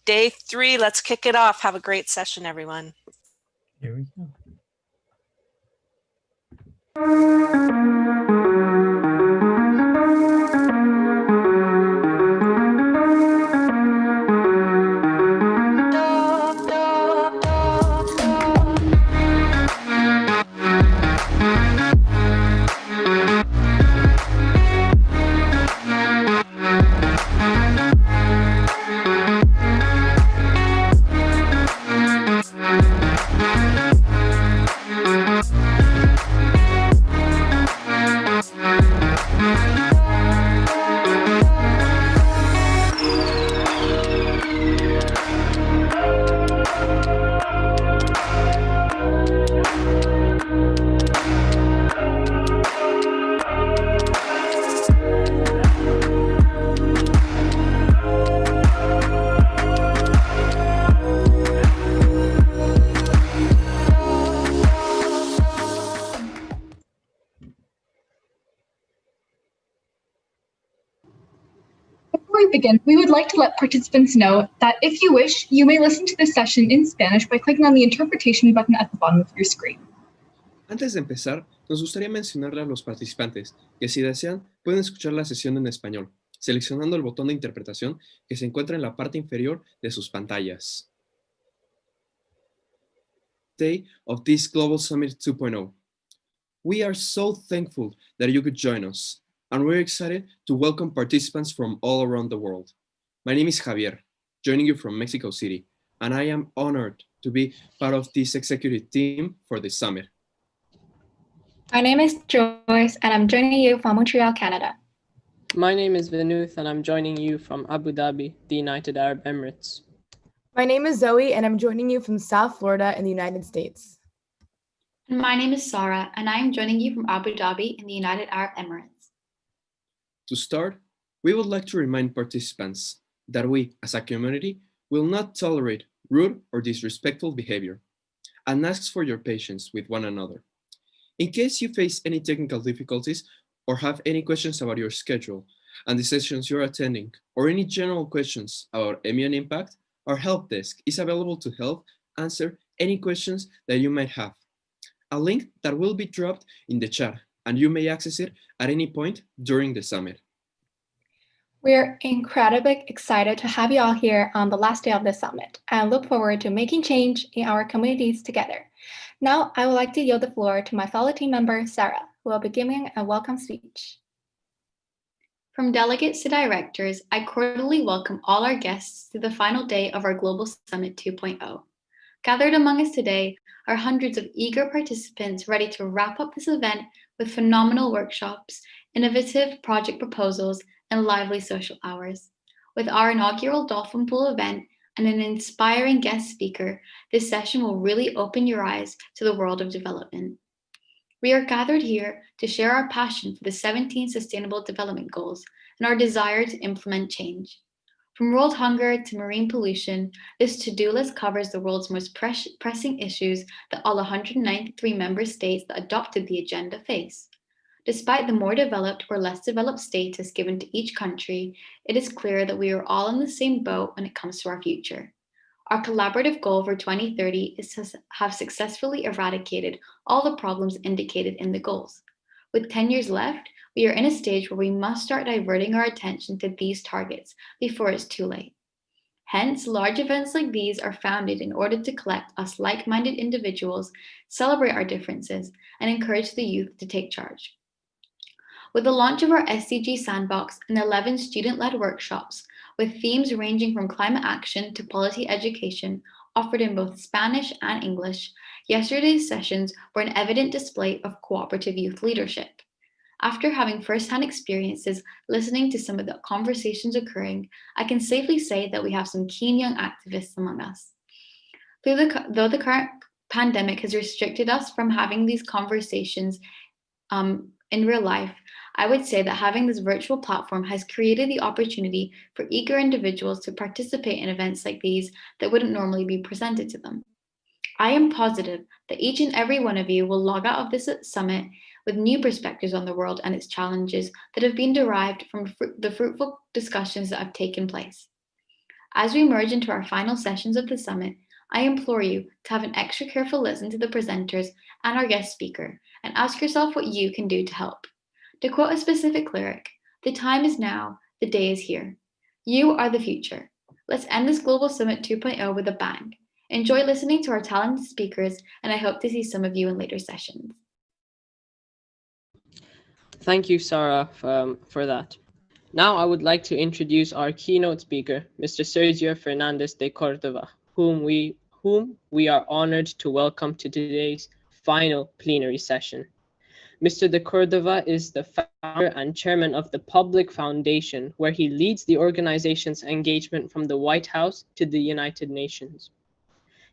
Day 3, let's kick it off. Have a great session, everyone. Here we go. Before we begin, we would like to let participants know that if you wish, you may listen to this session in Spanish by clicking on the interpretation button at the bottom of your screen. Antes de empezar, nos gustaría mencionarle a los participantes que si desean pueden escuchar la sesión en español, seleccionando el botón de interpretación que se encuentra en la parte inferior de sus pantallas. Day of this Global Summit 2.0. We are so thankful that you could join us, and we're excited to welcome participants from all around the world. My name is Javier, joining you from Mexico City, and I am honored to be part of this executive team for the summit. My name is Joyce, and I'm joining you from Montreal, Canada. My name is Vinuth, and I'm joining you from Abu Dhabi, the United Arab Emirates. My name is Zoe, and I'm joining you from South Florida in the United States. And my name is Sarah, and I am joining you from Abu Dhabi in the United Arab Emirates. To start, we would like to remind participants that we, as a community, will not tolerate rude or disrespectful behavior, and asks for your patience with one another. In case you face any technical difficulties or have any questions about your schedule and the sessions you're attending, or any general questions about MEN Impact, our help desk is available to help answer any questions that you might have. A link that will be dropped in the chat, and you may access it at any point during the summit. We're incredibly excited to have you all here on the last day of the summit and look forward to making change in our communities together. Now, I would like to yield the floor to my fellow team member, Sarah, who will be giving a welcome speech. From delegates to directors, I cordially welcome all our guests to the final day of our Global Summit 2.0. Gathered among us today are hundreds of eager participants ready to wrap up this event with phenomenal workshops, innovative project proposals, and lively social hours. With our inaugural Dolphin Pool event and an inspiring guest speaker, this session will really open your eyes to the world of development. We are gathered here to share our passion for the 17 Sustainable Development Goals and our desire to implement change. From world hunger to marine pollution, this to-do list covers the world's most pressing issues that all 193 member states that adopted the agenda face. Despite the more developed or less developed status given to each country, it is clear that we are all in the same boat when it comes to our future. Our collaborative goal for 2030 is to have successfully eradicated all the problems indicated in the goals. With 10 years left, we are in a stage where we must start diverting our attention to these targets before it's too late. Hence, large events like these are founded in order to collect us like-minded individuals, celebrate our differences, and encourage the youth to take charge. With the launch of our SDG Sandbox and 11 student-led workshops, with themes ranging from climate action to polity education, offered in both Spanish and English, yesterday's sessions were an evident display of cooperative youth leadership. After having first-hand experiences listening to some of the conversations occurring, I can safely say that we have some keen young activists among us. Though the current pandemic has restricted us from having these conversations in real life, I would say that having this virtual platform has created the opportunity for eager individuals to participate in events like these that wouldn't normally be presented to them. I am positive that each and every one of you will log out of this summit with new perspectives on the world and its challenges that have been derived from the fruitful discussions that have taken place. As we merge into our final sessions of the summit, I implore you to have an extra careful listen to the presenters and our guest speaker, and ask yourself what you can do to help. To quote a specific lyric, "The time is now, the day is here." You are the future. Let's end this Global Summit 2.0 with a bang. Enjoy listening to our talented speakers, and I hope to see some of you in later sessions. Thank you, Sarah, for that. Now I would like to introduce our keynote speaker, Mr. Sergio Fernandez de Cordova, whom we are honored to welcome to today's final plenary session. Mr. de Cordova is the founder and chairman of the Public Foundation, where he leads the organization's engagement from the White House to the United Nations.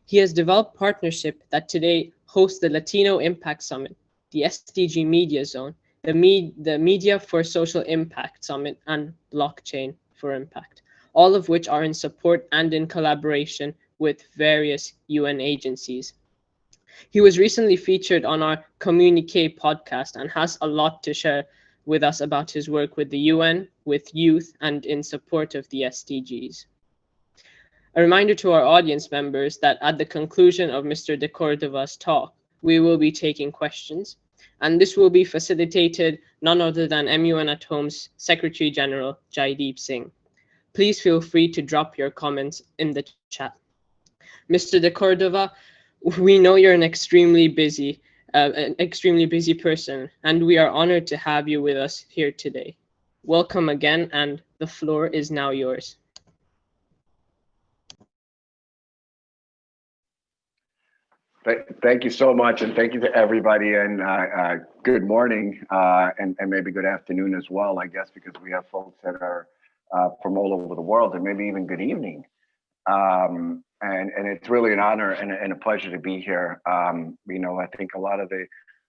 He has developed partnership that today hosts the Latino Impact Summit, the SDG Media Zone, the Media for Social Impact Summit, and Blockchain for Impact, all of which are in support and in collaboration with various UN agencies. He was recently featured on our Communique podcast and has a lot to share with us about his work with the UN, with youth, and in support of the SDGs. A reminder to our audience members that at the conclusion of Mr. de Cordova's talk, we will be taking questions, and this will be facilitated none other than MUN at Home's Secretary General, Jaideep Singh. Please feel free to drop your comments in the chat. Mr. de Cordova, we know you're an extremely busy person, and we are honored to have you with us here today. Welcome again, and the floor is now yours. Thank you so much, and thank you to everybody, and good morning, and maybe good afternoon as well, I guess, because we have folks that are from all over the world, and maybe even good evening. And it's really an honor and a pleasure to be here. I think a lot of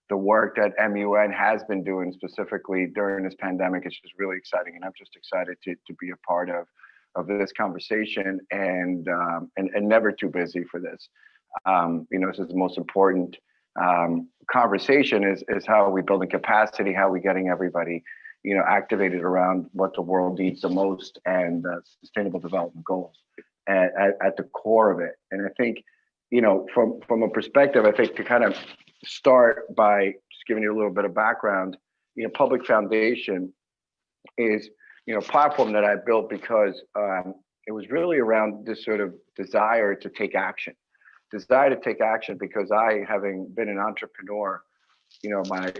the work that MUN has been doing specifically during this pandemic is just really exciting, and I'm just excited to be a part of this conversation, and never too busy for this. This is the most important conversation is how are we building capacity, how are we getting everybody, activated around what the world needs the most, and sustainable development goals at the core of it. And I think, from a perspective, I think to kind of start by just giving you a little bit of background, Public Foundation is, a platform that I built because it was really around this sort of desire to take action. Because I, having been an entrepreneur, my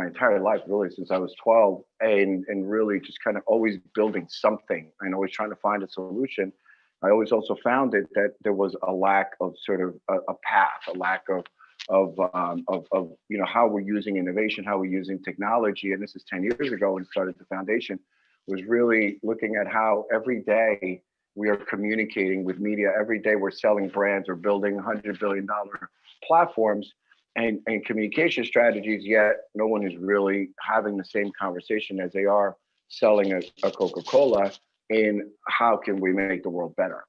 entire life, really since I was 12, and really just kind of always building something and always trying to find a solution, I always also found it that there was a lack of sort of a path, a lack of how we're using innovation, how we're using technology. And this is 10 years ago when I started the foundation, was really looking at how every day we are communicating with media. Every day we're selling brands or building $100 billion platforms and communication strategies, yet no one is really having the same conversation as they are selling a Coca-Cola in how can we make the world better.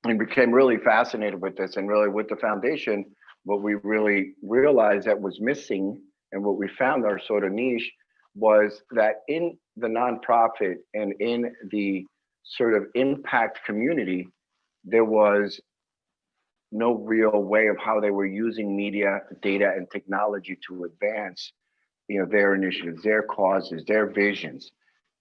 And became really fascinated with this, and really with the foundation, what we really realized that was missing and what we found our sort of niche was that in the nonprofit and in the sort of impact community, there was no real way of how they were using media, data, and technology to advance, their initiatives, their causes, their visions.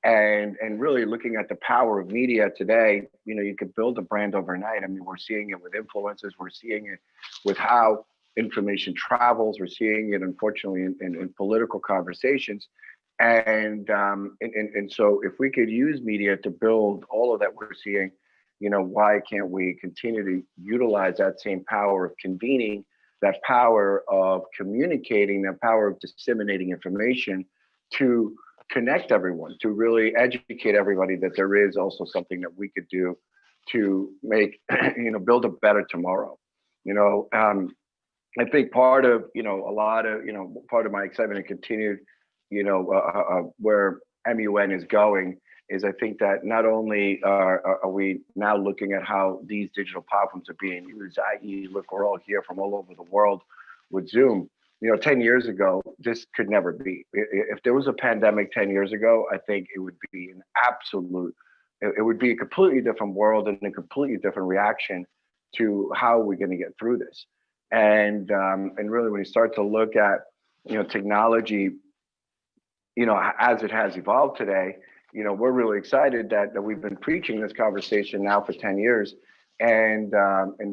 And really looking at the power of media today, you could build a brand overnight. I mean, we're seeing it with influencers, we're seeing it with how information travels, we're seeing it, unfortunately, in political conversations. And so if we could use media to build all of that we're seeing, why can't we continue to utilize that same power of convening, that power of communicating, that power of disseminating information to connect everyone, to really educate everybody that there is also something that we could do to make, build a better tomorrow. I think part of, part of my excitement and continued, where MUN is going is I think that not only are we now looking at how these digital platforms are being used, i.e., look, we're all here from all over the world with Zoom. 10 years ago, this could never be. If there was a pandemic 10 years ago, I think it would be an absolute it would be a completely different world and a completely different reaction to how we're going to get through this. And really, when you start to look at, technology, as it has evolved today, we're really excited that we've been preaching this conversation now for 10 years, and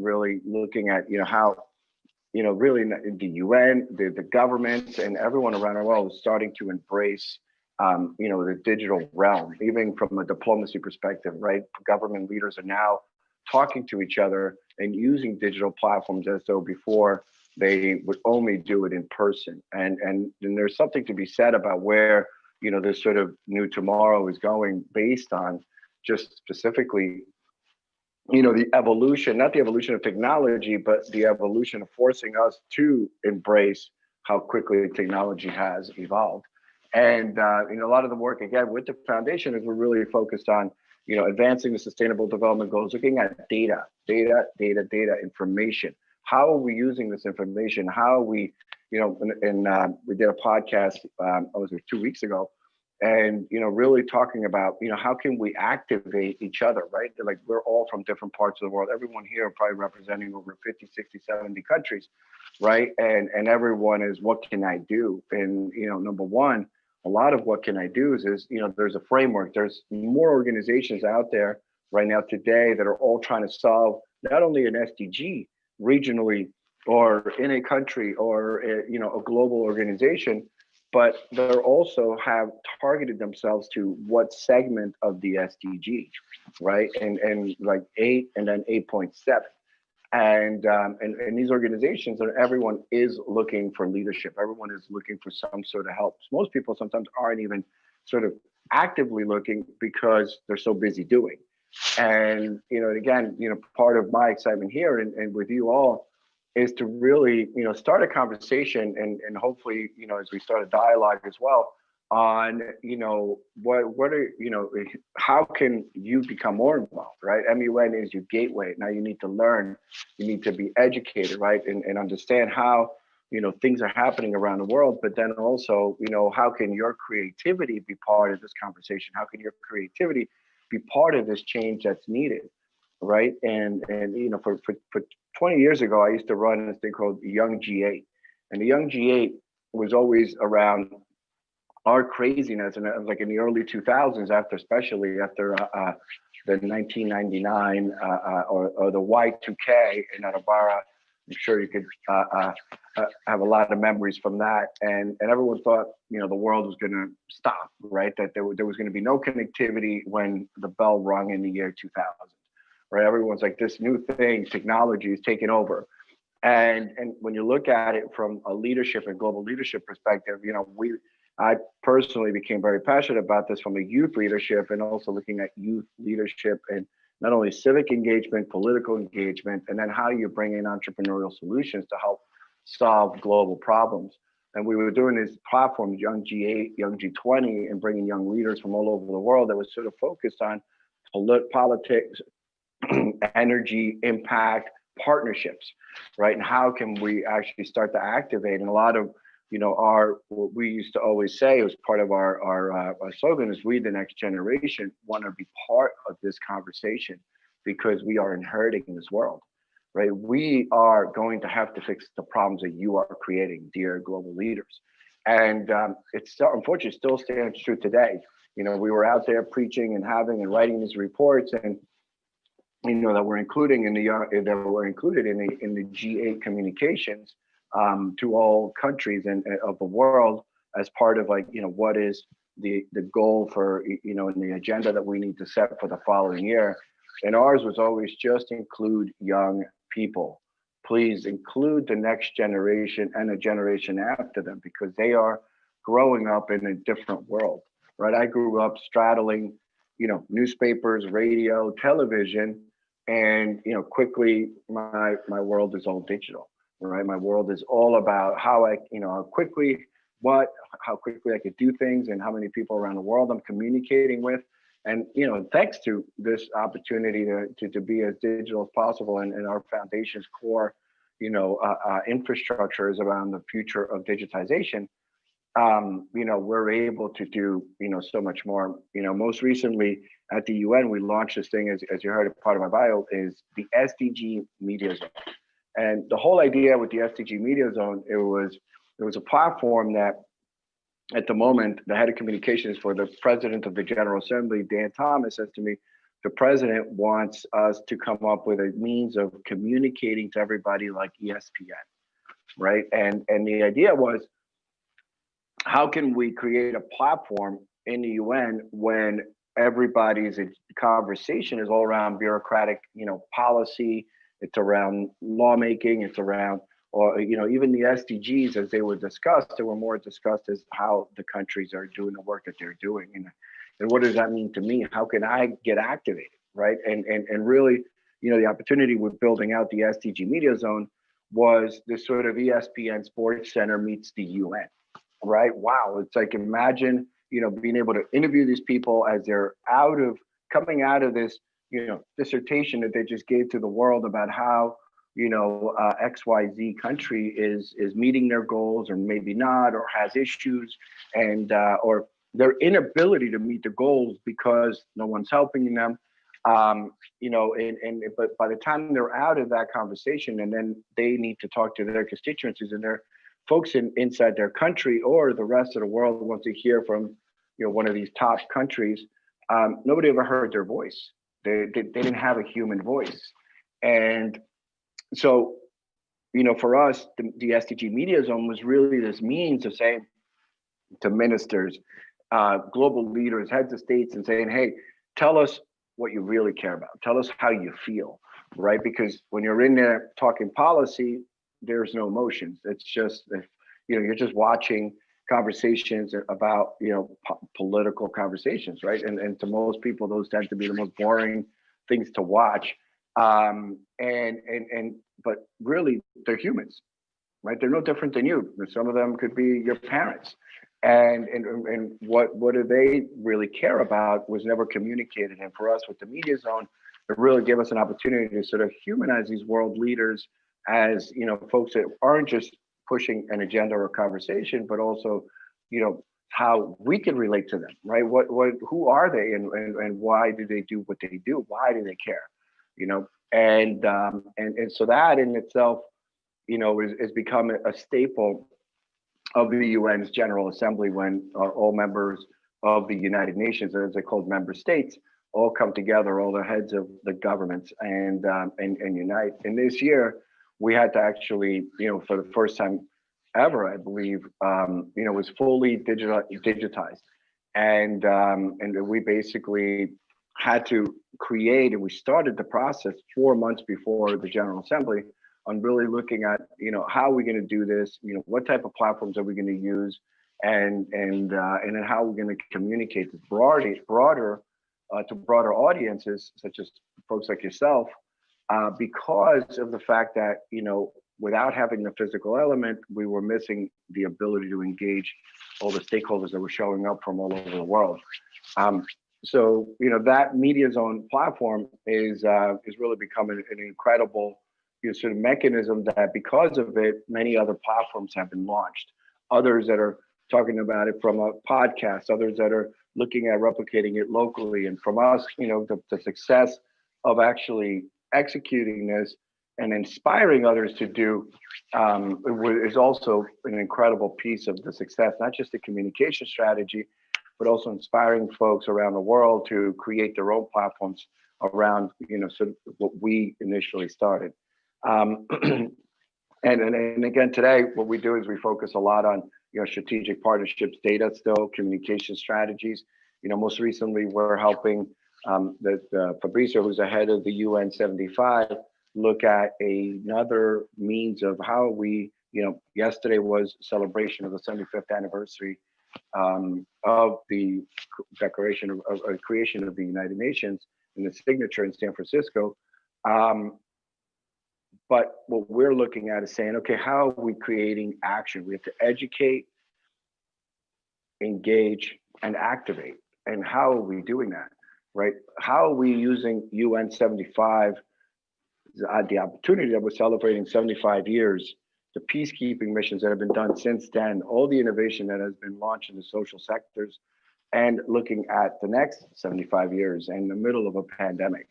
really looking at, how, really the UN, the governments, and everyone around the world is starting to embrace, the digital realm, even from a diplomacy perspective, right? Government leaders are now talking to each other and using digital platforms as though before they would only do it in person. And there's something to be said about where, this sort of new tomorrow is going, based on just specifically, the evolution, not the evolution of technology, but the evolution of forcing us to embrace how quickly technology has evolved. And a lot of the work, again, with the foundation is we're really focused on, advancing the Sustainable Development Goals, looking at data, information. How are we using this information? How are we, we did a podcast, was it 2 weeks ago, and really talking about, how can we activate each other, right? Like, we're all from different parts of the world. Everyone here probably representing over 50, 60, 70 countries, right? And everyone is, what can I do? And number one, a lot of what can I do is there's a framework. There's more organizations out there right now today that are all trying to solve not only an SDG regionally or in a country or a global organization, but they're also have targeted themselves to what segment of the SDG, right? And like 8 and then 8.7. And these organizations, everyone is looking for leadership. Everyone is looking for some sort of help. Most people sometimes aren't even sort of actively looking because they're so busy doing. And again, part of my excitement here and with you all is to really start a conversation and hopefully as we start a dialogue as well on what are how can you become more involved, right? MUN is your gateway. Now you need to learn, you need to be educated, right, and understand how things are happening around the world, but then also how can your creativity be part of this conversation? How can your creativity be part of this change that's needed, right? And for 20 years ago, I used to run this thing called Young G8, and the Young G8 was always around our craziness, and it was like in the early 2000s, especially after the 1999 or the Y2K in Atabara. I'm sure you could have a lot of memories from that, and everyone thought the world was going to stop, right? That there was going to be no connectivity when the bell rung in the year 2000, right? Everyone's like, this new thing, technology is taking over. And when you look at it from a leadership and global leadership perspective, I personally became very passionate about this from a youth leadership, and also looking at youth leadership and not only civic engagement, political engagement, and then how you bring in entrepreneurial solutions to help solve global problems. And we were doing this platform, Young G8, Young G20, and bringing young leaders from all over the world that was sort of focused on politics, energy, impact, partnerships, right? And how can we actually start to activate? And a lot of what we used to always say was part of our slogan is, we, the next generation, want to be part of this conversation because we are inheriting this world, right? We are going to have to fix the problems that you are creating, dear global leaders. And it's still, unfortunately, still stands true today. We were out there preaching and having and writing these reports, and that we're including in the G8 communications to all countries and of the world as part of what is the goal for in the agenda that we need to set for the following year. And ours was always just include young people. Please include the next generation and the generation after them, because they are growing up in a different world, right? I grew up straddling newspapers, radio, television, and quickly my world is all digital. Right, my world is all about how how quickly I could do things, and how many people around the world I'm communicating with, and thanks to this opportunity to be as digital as possible, and our foundation's core infrastructure is around the future of digitization. we're able to do, so much more. Most recently at the UN, we launched this thing, as you heard, a part of my bio, is the SDG Media Zone. And the whole idea with the SDG Media Zone, it was a platform that, at the moment, the head of communications for the president of the General Assembly, Dan Thomas, says to me, the president wants us to come up with a means of communicating to everybody like ESPN, right? And the idea was, how can we create a platform in the UN when everybody's conversation is all around bureaucratic, policy, it's around lawmaking, it's around, or even the SDGs as they were discussed, they were more discussed as how the countries are doing the work that they're doing, and what does that mean to me? How can I get activated, right? And really, the opportunity with building out the SDG Media Zone was this sort of ESPN Sports Center meets the UN, right? Wow, it's like, imagine being able to interview these people as they're coming out of this dissertation that they just gave to the world about how XYZ country is meeting their goals, or maybe not, or has issues, and or their inability to meet the goals because no one's helping them. But by the time they're out of that conversation, and then they need to talk to their constituencies and their folks inside their country or the rest of the world wants to hear from one of these top countries, nobody ever heard their voice. They didn't have a human voice. And so, for us, the SDG Media Zone was really this means of saying to ministers, global leaders, heads of states, and saying, hey, tell us what you really care about. Tell us how you feel, right? Because when you're in there talking policy, there's no emotions. It's just, you're just watching conversations about, political conversations, right? And to most people, those tend to be the most boring things to watch. But really, they're humans, right? They're no different than you. Some of them could be your parents. And what do they really care about was never communicated. And for us with the Media Zone, it really gave us an opportunity to sort of humanize these world leaders as, folks that aren't just pushing an agenda or a conversation, but also, how we can relate to them, right? Who are they, and why do they do what they do? Why do they care? And so that in itself, is become a staple of the UN's General Assembly, when all members of the United Nations, as they're called, member states, all come together, all the heads of the governments, and unite. And this year, we had to actually, for the first time ever, I believe, was fully digitized, and we basically had to create, and we started the process 4 months before the General Assembly on really looking at, how are we going to do this? What type of platforms are we going to use, and then how we're going to communicate to broader audiences, such as folks like yourself, because of the fact that, without having the physical element, we were missing the ability to engage all the stakeholders that were showing up from all over the world. So, that Media Zone platform is really becoming an incredible sort of mechanism that, because of it, many other platforms have been launched. Others that are talking about it from a podcast, others that are looking at replicating it locally. And from us, the success of actually executing this and inspiring others to do is also an incredible piece of the success, not just the communication strategy, but also inspiring folks around the world to create their own platforms around, sort of what we initially started. And again, today, what we do is we focus a lot on, strategic partnerships, data still, communication strategies. Most recently, we're helping Fabrizio, who's the head of the UN 75, look at another means of how we, yesterday was celebration of the 75th anniversary of the Declaration of Creation of the United Nations and the signature in San Francisco. But what we're looking at is saying, okay, how are we creating action? We have to educate, engage, and activate. And how are we doing that, right? How are we using UN 75, the opportunity that we're celebrating 75 years the peacekeeping missions that have been done since then, all the innovation that has been launched in the social sectors, and looking at the next 75 years in the middle of a pandemic.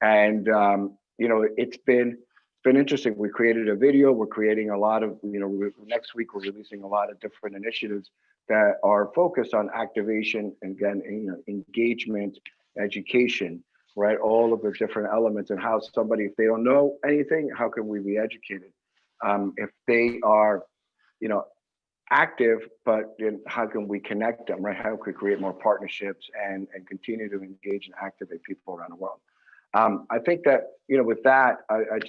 And it's been interesting. We created a video. We're creating a lot of, next week we're releasing a lot of different initiatives that are focused on activation and, again, engagement, education, right? All of the different elements, and how somebody, if they don't know anything, how can we be educated? If they are, active, but then how can we connect them, right? How can we create more partnerships and continue to engage and activate people around the world? I think that, with that, I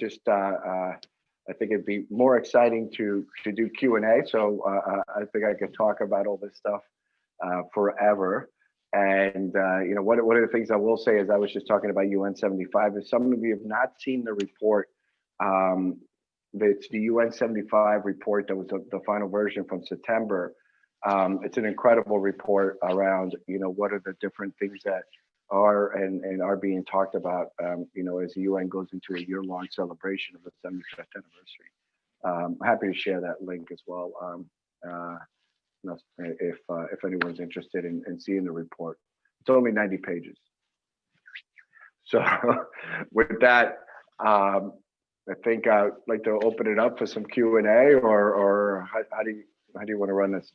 think it'd be more exciting to do Q&A. So I think I could talk about all this stuff forever. And, one of the things I will say is, I was just talking about UN 75. If some of you have not seen the report, it's the UN 75 report that was the final version from September. It's an incredible report around, what are the different things that are and are being talked about, as the UN goes into a year-long celebration of the 75th anniversary. I'm happy to share that link as well, if anyone's interested in seeing the report. It's only 90 pages. So with that, I think I'd like to open it up for some Q&A, or how do you want to run this?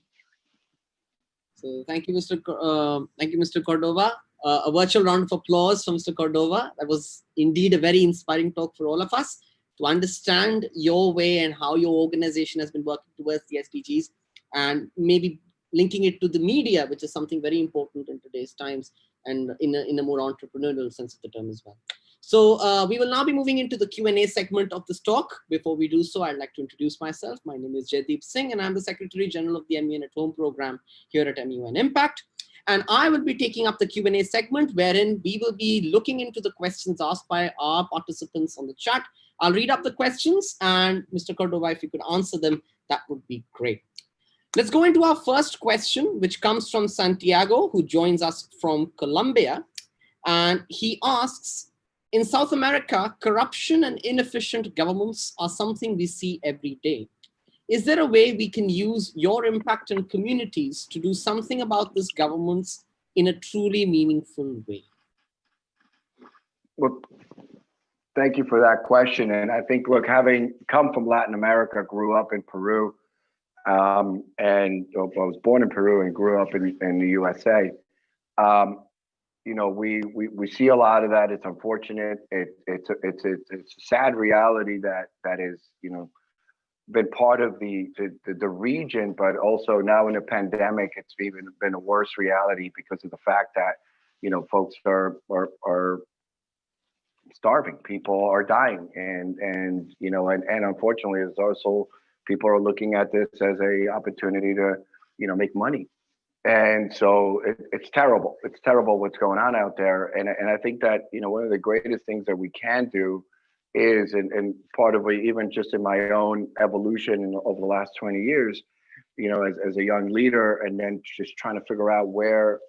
So thank you, Mr. Cordova. A virtual round of applause from Mr. Cordova. That was indeed a very inspiring talk for all of us to understand your way and how your organization has been working towards the SDGs, and maybe linking it to the media, which is something very important in today's times, and in a more entrepreneurial sense of the term as well. So we will now be moving into the Q&A segment of this talk. Before we do so, I'd like to introduce myself. My name is Jaideep Singh, and I'm the Secretary General of the MUN at Home program here at MUN Impact. And I will be taking up the Q&A segment, wherein we will be looking into the questions asked by our participants on the chat. I'll read up the questions, and Mr. Cordova, if you could answer them, that would be great. Let's go into our first question, which comes from Santiago, who joins us from Colombia. And he asks, in South America, corruption and inefficient governments are something we see every day. Is there a way we can use your impact in communities to do something about these governments in a truly meaningful way? Well, thank you for that question. And I think, look, having come from Latin America, grew up in Peru, and I was born in Peru and grew up in the USA. We see a lot of that. It's unfortunate. It's a sad reality that is, been part of the region, but also now in a pandemic, it's even been a worse reality because of the fact that, folks are starving. People are dying, and unfortunately, there's also people are looking at this as a opportunity to, make money. And so it's terrible. It's terrible what's going on out there. And I think that, one of the greatest things that we can do is, and part of it, even just in my own evolution over the last 20 years, as a young leader, and then just trying to figure out where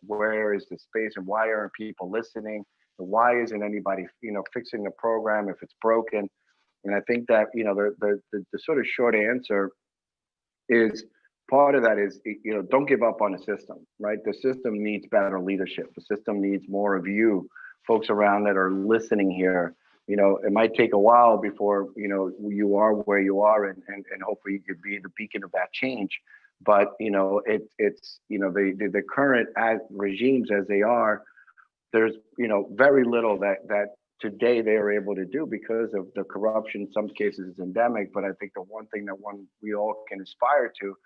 is the space, and why aren't people listening, and why isn't anybody, fixing the program if it's broken. And I think that, the sort of short answer is, part of that is, don't give up on the system, right? The system needs better leadership. The system needs more of you, folks around that are listening here. It might take a while before, you are where you are, and hopefully you could be the beacon of that change. But, it's the current regimes as they are, there's, very little that today they are able to do because of the corruption. In some cases is endemic, but I think the one thing that we all can aspire to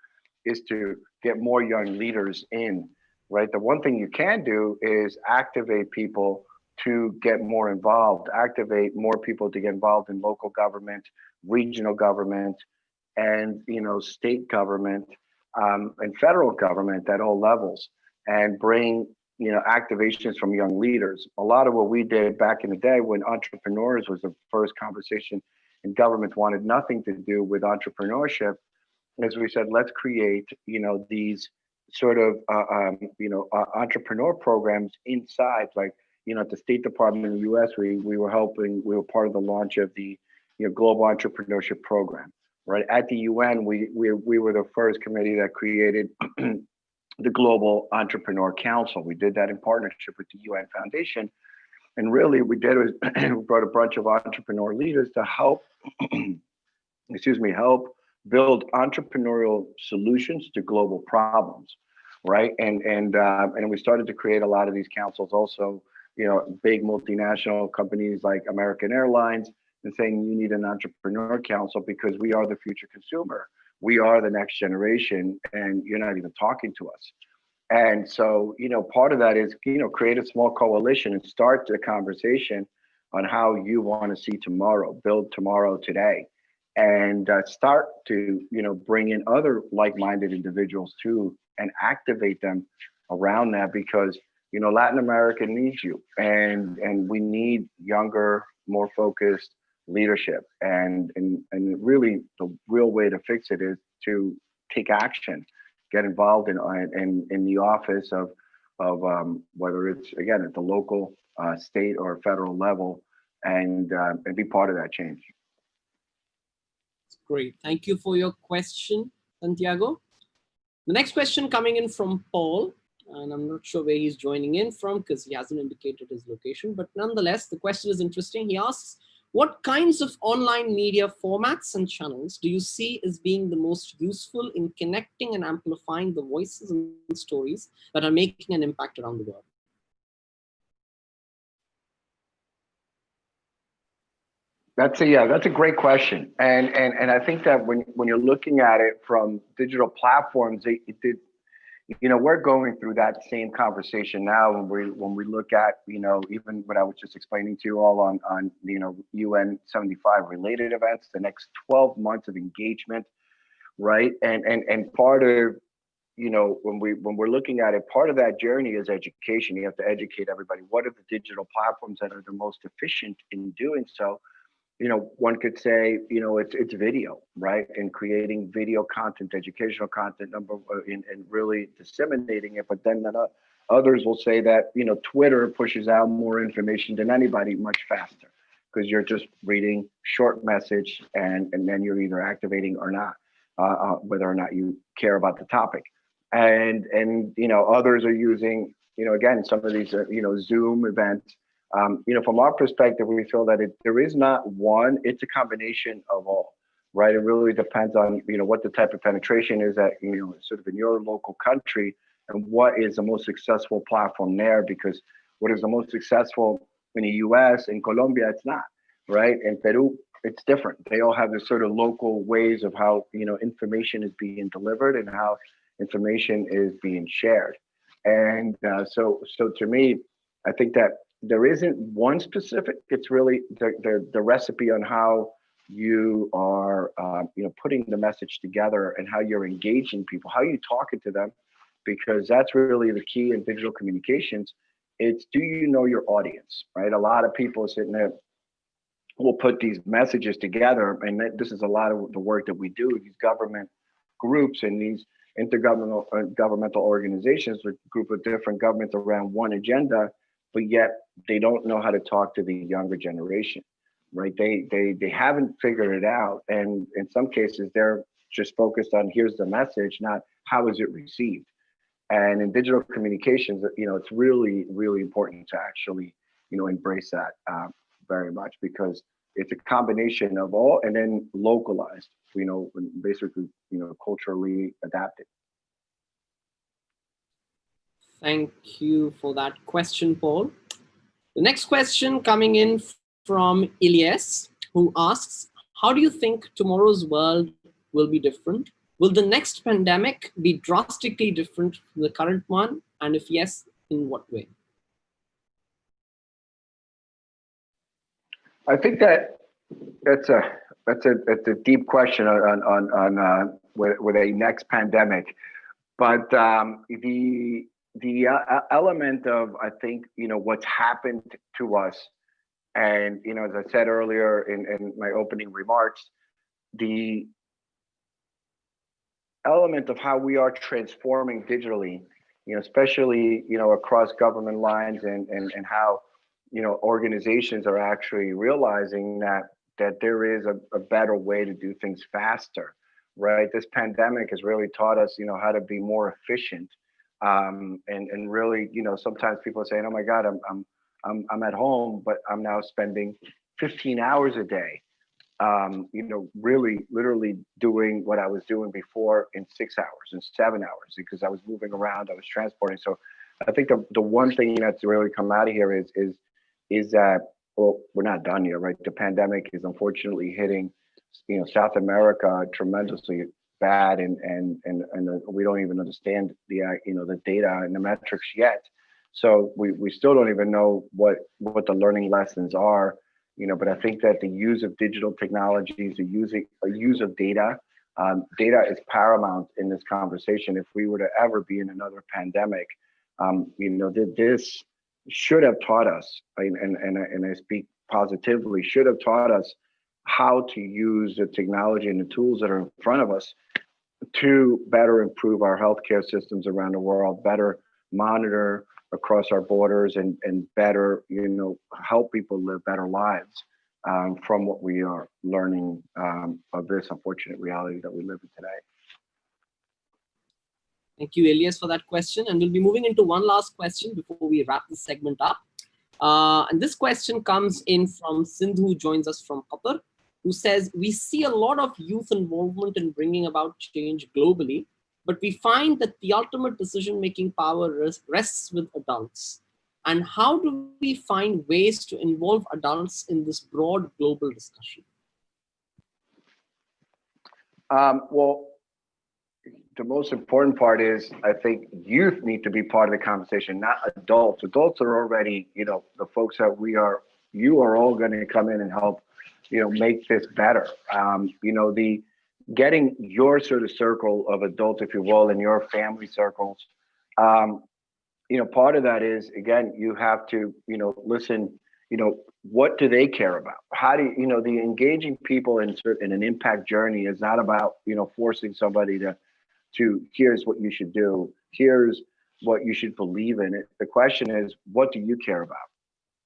is to get more young leaders in, right? The one thing you can do is activate people to get more involved, activate more people to get involved in local government, regional government, and state government, and federal government at all levels, and bring activations from young leaders. A lot of what we did back in the day when entrepreneurs was the first conversation, and governments wanted nothing to do with entrepreneurship, as we said, let's create these sort of entrepreneur programs inside, like at the State Department in the U.S. we were part of the launch of the Global Entrepreneurship Program. right? At the UN, we were the first committee that created the Global Entrepreneur Council. We did that in partnership with the UN Foundation. And really we did was we brought a bunch of entrepreneur leaders to help, help build entrepreneurial solutions to global problems, right? And we started to create a lot of these councils also, big multinational companies like American Airlines, and saying you need an entrepreneur council because we are the future consumer. We are the next generation, and you're not even talking to us. And so, part of that is, create a small coalition and start the conversation on how you want to see tomorrow, build tomorrow today, and start to, bring in other like-minded individuals too, and activate them around that because, Latin America needs you, and we need younger, more focused leadership. And really the real way to fix it is to take action, get involved in the office of whether it's, again, at the local, state or federal level, and be part of that change. Great. Thank you for your question, Santiago. The next question coming in from Paul, and I'm not sure where he's joining in from because he hasn't indicated his location, but nonetheless, the question is interesting. He asks, what kinds of online media formats and channels do you see as being the most useful in connecting and amplifying the voices and stories that are making an impact around the world? That's a great question. And I think that when you're looking at it from digital platforms, we're going through that same conversation now when we look at, even what I was just explaining to you all on UN 75 related events, the next 12 months of engagement, right? And part of, when we're looking at it, part of that journey is education. You have to educate everybody. What are the digital platforms that are the most efficient in doing so? One could say, it's video, right? And creating video content, educational content, and really disseminating it. But then others will say that, Twitter pushes out more information than anybody much faster because you're just reading short message and then you're either activating or not, whether or not you care about the topic. And others are using, again, some of these, Zoom events. From our perspective, we feel that there is not one, it's a combination of all, right? It really depends on, what the type of penetration is at, sort of in your local country and what is the most successful platform there, because what is the most successful in the US, in Colombia, it's not, right? In Peru, it's different. They all have this sort of local ways of how, information is being delivered and how information is being shared. And so to me, I think that there isn't one specific, it's really the recipe on how you are, putting the message together and how you're engaging people, how you talking to them, because that's really the key in digital communications. It's, do you know your audience, right? A lot of people sitting there will put these messages together, and this is a lot of the work that we do with these government groups and these intergovernmental organizations, a group of different governments around one agenda, but yet they don't know how to talk to the younger generation, right? They haven't figured it out. And in some cases, they're just focused on here's the message, not how is it received. And in digital communications, it's really, really important to actually, embrace that very much, because it's a combination of all and then localized, basically, culturally adapted. Thank you for that question, Paul. The next question coming in from Ilyas, who asks, how do you think tomorrow's world will be different? Will the next pandemic be drastically different from the current one? And if yes, in what way? I think that's a deep question on with a next pandemic, but the element of, I think, what's happened to us, and as I said earlier in my opening remarks, the element of how we are transforming digitally, especially across government lines, and how organizations are actually realizing that that there is a better way to do things faster, right? This pandemic has really taught us, how to be more efficient. And really, sometimes people are saying, "Oh my God, I'm at home, but I'm now spending 15 hours a day, really literally doing what I was doing before in 6 hours and 7 hours because I was moving around, I was transporting." So I think the one thing that's really come out of here is that, well, we're not done yet, right? The pandemic is unfortunately hitting, South America tremendously bad, and we don't even understand the data and the metrics yet. So we still don't even know what the learning lessons are, but I think that the use of digital technologies, the use of data, data is paramount in this conversation. If we were to ever be in another pandemic, this should have taught us, and I speak positively, should have taught us how to use the technology and the tools that are in front of us to better improve our healthcare systems around the world, better monitor across our borders, and better, help people live better lives from what we are learning of this unfortunate reality that we live in today. Thank you, Elias, for that question. And we'll be moving into one last question before we wrap this segment up. And this question comes in from Sindhu, who joins us from Qatar, who says, "We see a lot of youth involvement in bringing about change globally, but we find that the ultimate decision-making power rests with adults. And how do we find ways to involve adults in this broad global discussion?" Well, the most important part is, I think youth need to be part of the conversation, not adults. Adults are already, the folks that you are all going to come in and help, make this better. The getting your sort of circle of adults, if you will, in your family circles. Part of that is, again, you have to, listen, what do they care about? How do you, the engaging people in an impact journey is not about, forcing somebody to here's what you should do, here's what you should believe in. The question is, what do you care about,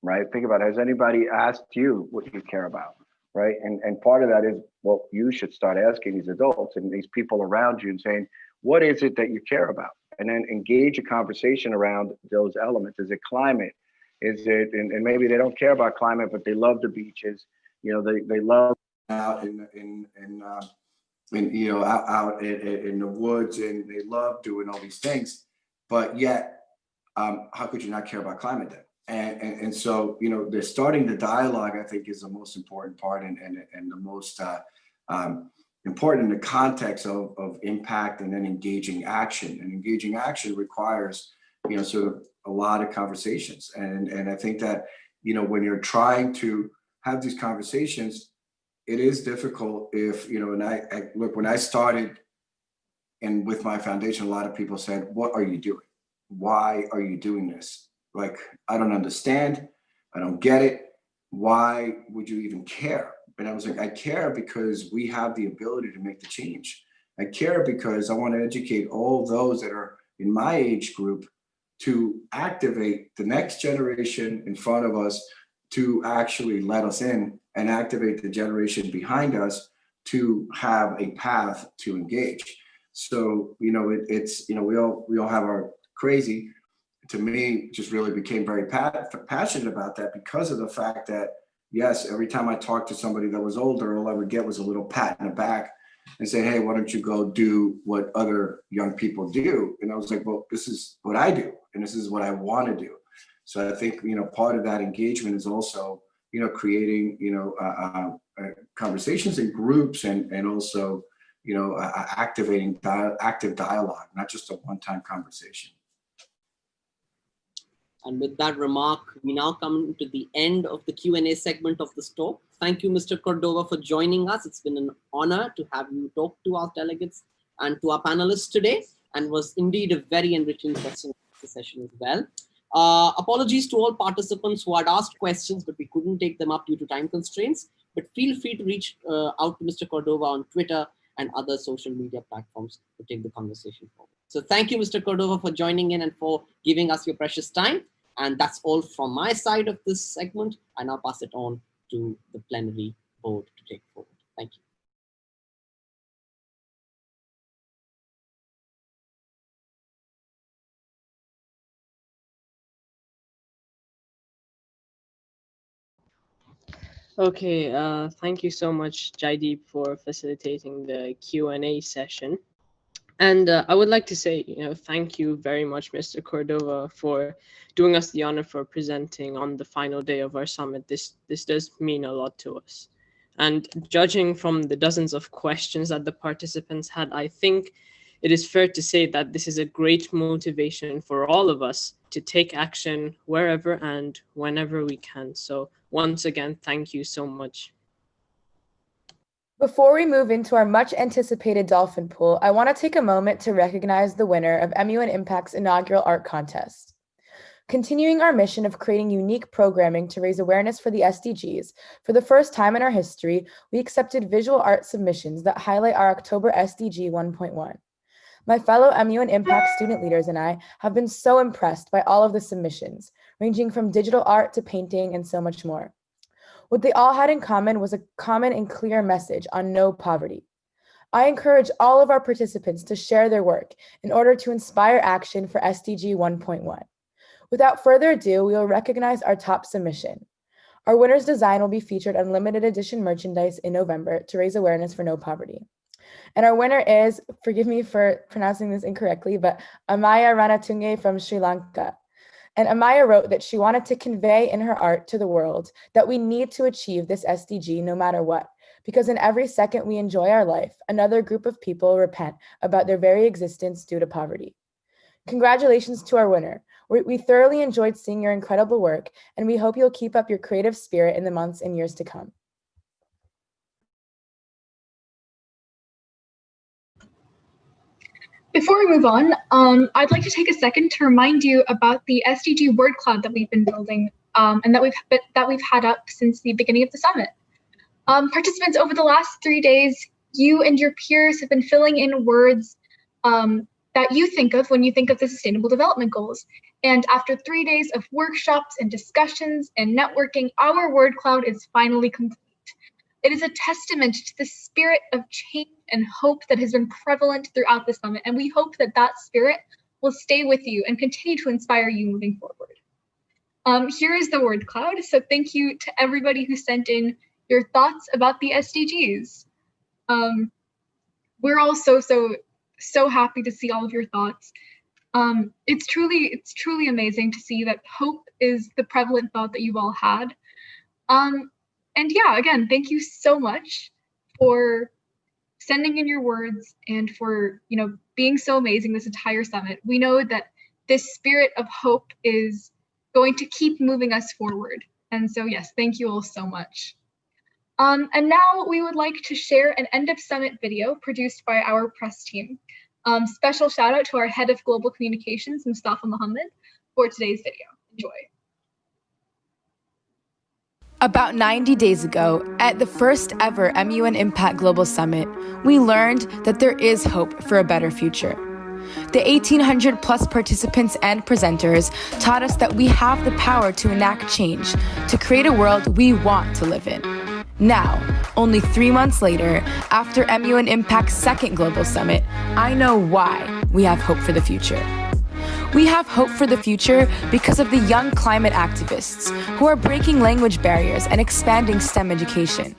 right? Think about it. Has anybody asked you what you care about, right? And part of that is, well, you should start asking these adults and these people around you and saying, what is it that you care about? And then engage a conversation around those elements. Is it climate? Is it, and maybe they don't care about climate, but they love the beaches. They love out out in the woods, and they love doing all these things. But yet, how could you not care about climate then? And so, they're starting the dialogue, I think, is the most important part, and the most important in the context of impact, and then engaging action. And engaging action requires, sort of a lot of conversations. And I think that, when you're trying to have these conversations, it is difficult if, and I look, when I started and with my foundation, a lot of people said, what are you doing? Why are you doing this? Like, I don't understand. I don't get it. Why would you even care? And I was like, I care because we have the ability to make the change. I care because I want to educate all those that are in my age group to activate the next generation in front of us to actually let us in, and activate the generation behind us to have a path to engage. So, it's, we all have our crazy. To me, just really became very passionate about that because of the fact that, yes, every time I talked to somebody that was older, all I would get was a little pat in the back and say, hey, why don't you go do what other young people do? And I was like, well, this is what I do, and this is what I want to do. So I think, part of that engagement is also, creating, conversations in groups, and also, activating active dialogue, not just a one-time conversation. And with that remark, we now come to the end of the Q&A segment of this talk. Thank you, Mr. Cordova, for joining us. It's been an honor to have you talk to our delegates and to our panelists today, and was indeed a very enriching session as well. Apologies to all participants who had asked questions, but we couldn't take them up due to time constraints. But feel free to reach out to Mr. Cordova on Twitter and other social media platforms to take the conversation forward. So thank you, Mr. Cordova, for joining in and for giving us your precious time. And that's all from my side of this segment. I now pass it on to the plenary board to take forward. Thank you. Okay, thank you so much, Jaideep, for facilitating the Q&A session. And I would like to say, thank you very much, Mr. Cordova, for doing us the honor for presenting on the final day of our summit. This does mean a lot to us. And judging from the dozens of questions that the participants had, I think it is fair to say that this is a great motivation for all of us to take action wherever and whenever we can. So once again, thank you so much. Before we move into our much anticipated dolphin pool, I want to take a moment to recognize the winner of MUN Impact's inaugural art contest. Continuing our mission of creating unique programming to raise awareness for the SDGs, for the first time in our history, we accepted visual art submissions that highlight our October SDG 1.1. My fellow MUN Impact student leaders and I have been so impressed by all of the submissions, ranging from digital art to painting and so much more. What they all had in common was a common and clear message on no poverty. I encourage all of our participants to share their work in order to inspire action for SDG 1.1. Without further ado, we will recognize our top submission. Our winner's design will be featured on limited edition merchandise in November to raise awareness for no poverty. And our winner is, forgive me for pronouncing this incorrectly, but Amaya Ranatunge from Sri Lanka. And Amaya wrote that she wanted to convey in her art to the world that we need to achieve this SDG no matter what, because in every second we enjoy our life, another group of people repent about their very existence due to poverty. Congratulations to our winner. We thoroughly enjoyed seeing your incredible work, and we hope you'll keep up your creative spirit in the months and years to come. Before we move on, I'd like to take a second to remind you about the SDG word cloud that we've been building and that we've had up since the beginning of the summit. Participants, over the last 3 days, you and your peers have been filling in words that you think of when you think of the Sustainable Development Goals. And after 3 days of workshops and discussions and networking, our word cloud is finally complete. It is a testament to the spirit of change and hope that has been prevalent throughout the summit, and we hope that that spirit will stay with you and continue to inspire you moving forward. Here is the word cloud, so thank you to everybody who sent in your thoughts about the SDGs. We're all so happy to see all of your thoughts. It's truly amazing to see that hope is the prevalent thought that you've all had. And yeah, again, thank you so much for sending in your words and for, being so amazing this entire summit. We know that this spirit of hope is going to keep moving us forward. And so, yes, thank you all so much. And now we would like to share an end of summit video produced by our press team. Special shout out to our head of global communications, Mustafa Muhammad, for today's video. Enjoy. About 90 days ago, at the first ever MUN Impact Global Summit, we learned that there is hope for a better future. The 1,800 plus participants and presenters taught us that we have the power to enact change, to create a world we want to live in. Now, only 3 months later, after MUN Impact's second Global Summit, I know why we have hope for the future. We have hope for the future because of the young climate activists who are breaking language barriers and expanding STEM education.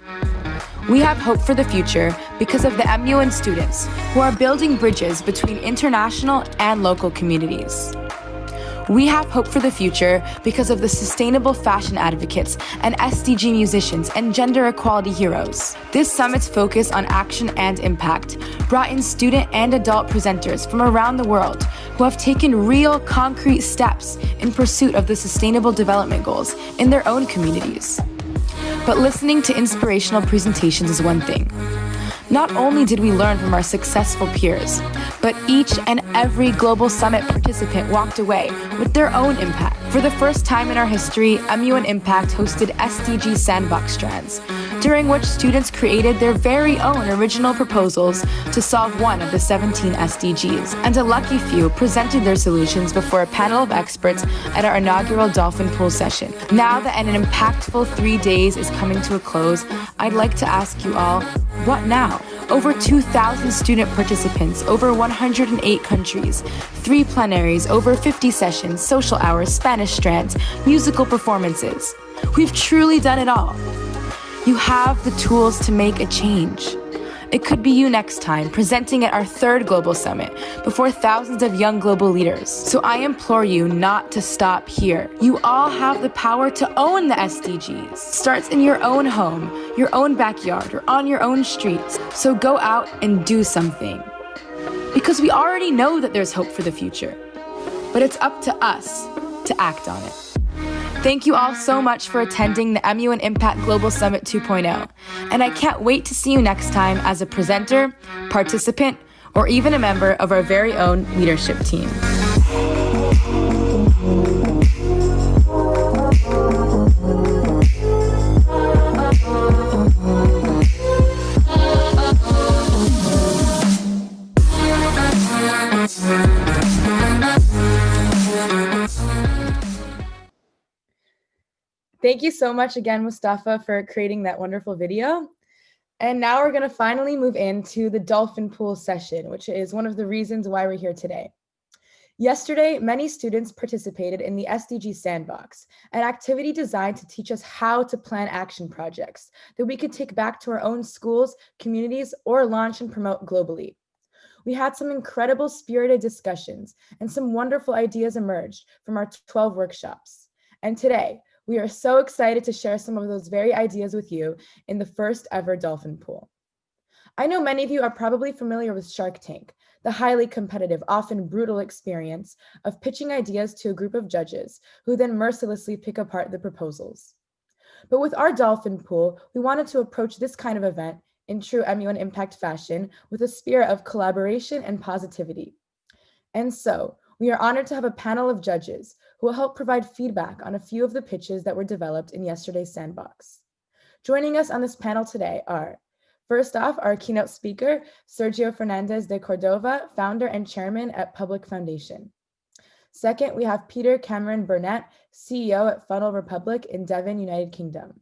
We have hope for the future because of the MUN students who are building bridges between international and local communities. We have hope for the future because of the sustainable fashion advocates and SDG musicians and gender equality heroes. This summit's focus on action and impact brought in student and adult presenters from around the world who have taken real, concrete steps in pursuit of the Sustainable Development Goals in their own communities. But listening to inspirational presentations is one thing. Not only did we learn from our successful peers, but each and every Global Summit participant walked away with their own impact. For the first time in our history, MUN Impact hosted SDG Sandbox Strands, during which students created their very own original proposals to solve one of the 17 SDGs. And a lucky few presented their solutions before a panel of experts at our inaugural Dolphin Pool session. Now that an impactful 3 days is coming to a close, I'd like to ask you all, what now? Over 2,000 student participants, over 108 countries, 3 plenaries, over 50 sessions, social hours, Spanish strands, musical performances. We've truly done it all. You have the tools to make a change. It could be you next time, presenting at our 3rd Global Summit before thousands of young global leaders. So I implore you not to stop here. You all have the power to own the SDGs. Starts in your own home, your own backyard, or on your own streets. So go out and do something. Because we already know that there's hope for the future. But it's up to us to act on it. Thank you all so much for attending the MUN Impact Global Summit 2.0, and I can't wait to see you next time as a presenter, participant, or even a member of our very own leadership team. Thank you so much again, Mustafa, for creating that wonderful video. And now we're going to finally move into the Dolphin Pool session, which is one of the reasons why we're here today. Yesterday, many students participated in the SDG Sandbox, an activity designed to teach us how to plan action projects that we could take back to our own schools, communities, or launch and promote globally. We had some incredible spirited discussions, and some wonderful ideas emerged from our 12 workshops. And today, we are so excited to share some of those very ideas with you in the first ever Dolphin Pool. I know many of you are probably familiar with Shark Tank, the highly competitive, often brutal experience of pitching ideas to a group of judges who then mercilessly pick apart the proposals. But with our Dolphin Pool, we wanted to approach this kind of event in true MUN Impact fashion with a spirit of collaboration and positivity. And so, we are honored to have a panel of judges who will help provide feedback on a few of the pitches that were developed in yesterday's sandbox. Joining us on this panel today are, first off, our keynote speaker, Sergio Fernandez de Cordova, founder and chairman at Public Foundation. Second, we have Peter Cameron Burnett, CEO at Funnel Republic in Devon, United Kingdom.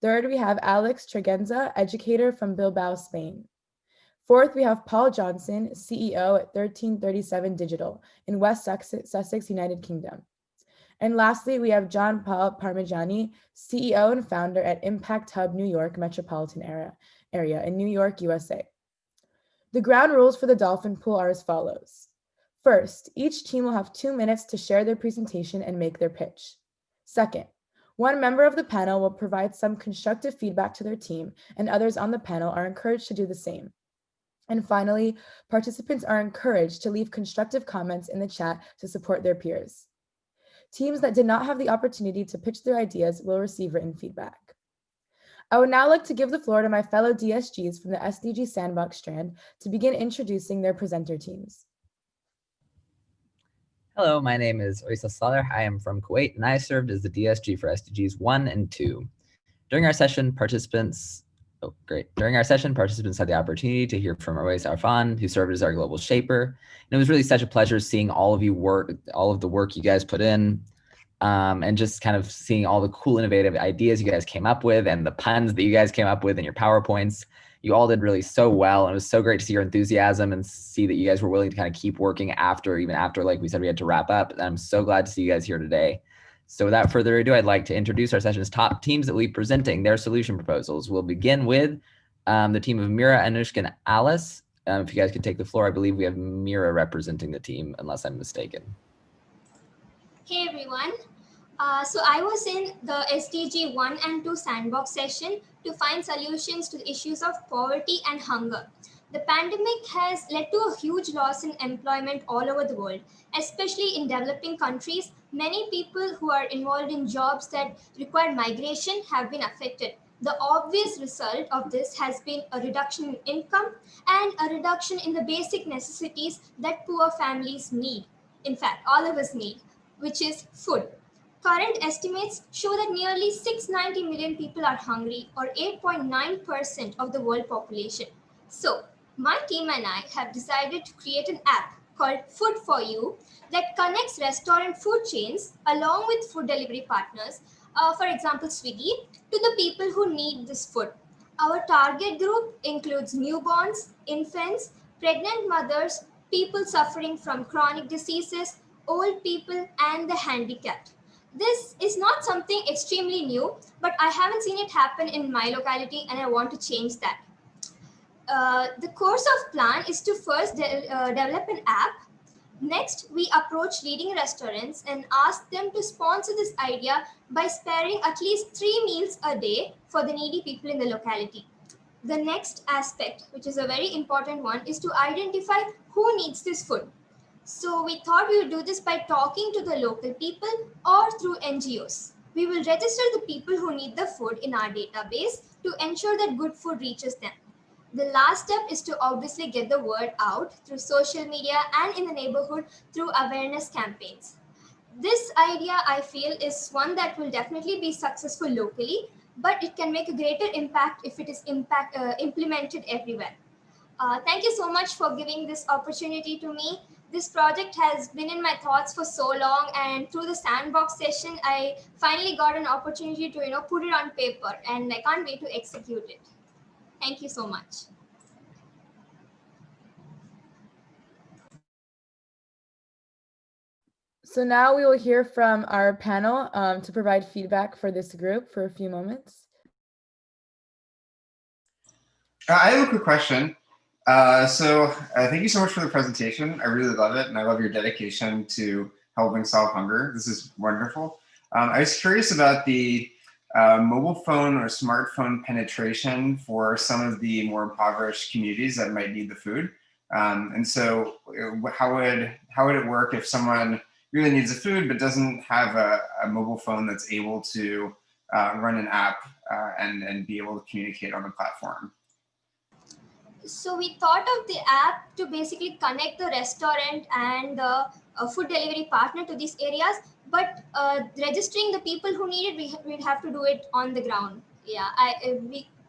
Third, we have Alex Tregenza, educator from Bilbao, Spain. Fourth, we have Paul Johnson, CEO at 1337 Digital in West Sussex, United Kingdom. And lastly, we have John Paul Parmigiani, CEO and founder at Impact Hub New York metropolitan area in New York, USA. The ground rules for the Dolphin Pool are as follows. First, each team will have 2 minutes to share their presentation and make their pitch. Second, one member of the panel will provide some constructive feedback to their team, and others on the panel are encouraged to do the same. And finally, participants are encouraged to leave constructive comments in the chat to support their peers. Teams that did not have the opportunity to pitch their ideas will receive written feedback. I would now like to give the floor to my fellow DSGs from the SDG Sandbox strand to begin introducing their presenter teams. Hello, my name is Oisa Saleh. I am from Kuwait, and I served as the DSG for SDGs 1 and 2. During our session, participants had the opportunity to hear from Awais Arfan, who served as our global shaper. And it was really such a pleasure seeing all of the work you guys put in, and just kind of seeing all the cool, innovative ideas you guys came up with and the puns that you guys came up with in your PowerPoints. You all did really so well, and it was so great to see your enthusiasm and see that you guys were willing to kind of keep working even after, like we said, we had to wrap up. And I'm so glad to see you guys here today. So without further ado, I'd like to introduce our session's top teams that will be presenting their solution proposals. We'll begin with the team of Mira, Anushka, and Alice. If you guys could take the floor, I believe we have Mira representing the team, unless I'm mistaken. Hey everyone. So I was in the SDG 1 and 2 sandbox session to find solutions to the issues of poverty and hunger. The pandemic has led to a huge loss in employment all over the world, especially in developing countries. Many people who are involved in jobs that require migration have been affected. The obvious result of this has been a reduction in income and a reduction in the basic necessities that poor families need. In fact, all of us need, which is food. Current estimates show that nearly 690 million people are hungry, or 8.9% of the world population. So, my team and I have decided to create an app called Food for You that connects restaurant food chains along with food delivery partners, for example, Swiggy, to the people who need this food. Our target group includes newborns, infants, pregnant mothers, people suffering from chronic diseases, old people, and the handicapped. This is not something extremely new, but I haven't seen it happen in my locality and I want to change that. The course of plan is to first develop an app. Next, we approach leading restaurants and ask them to sponsor this idea by sparing at least 3 meals a day for the needy people in the locality. The next aspect, which is a very important one, is to identify who needs this food. So we thought we would do this by talking to the local people or through NGOs. We will register the people who need the food in our database to ensure that good food reaches them. The last step is to obviously get the word out through social media and in the neighborhood through awareness campaigns. This idea, I feel, is one that will definitely be successful locally, but it can make a greater impact if it is implemented everywhere. Thank you so much for giving this opportunity to me. This project has been in my thoughts for so long, and through the sandbox session, I finally got an opportunity to put it on paper, and I can't wait to execute it. Thank you so much. So now we will hear from our panel to provide feedback for this group for a few moments. I have a quick question. Thank you so much for the presentation. I really love it, and I love your dedication to helping solve hunger. This is wonderful. I was curious about the mobile phone or smartphone penetration for some of the more impoverished communities that might need the food. And so how would it work if someone really needs the food but doesn't have a mobile phone that's able to run an app and be able to communicate on the platform? So we thought of the app to basically connect the restaurant and the food delivery partner to these areas, but registering the people who need it, we'd have to do it on the ground. Yeah,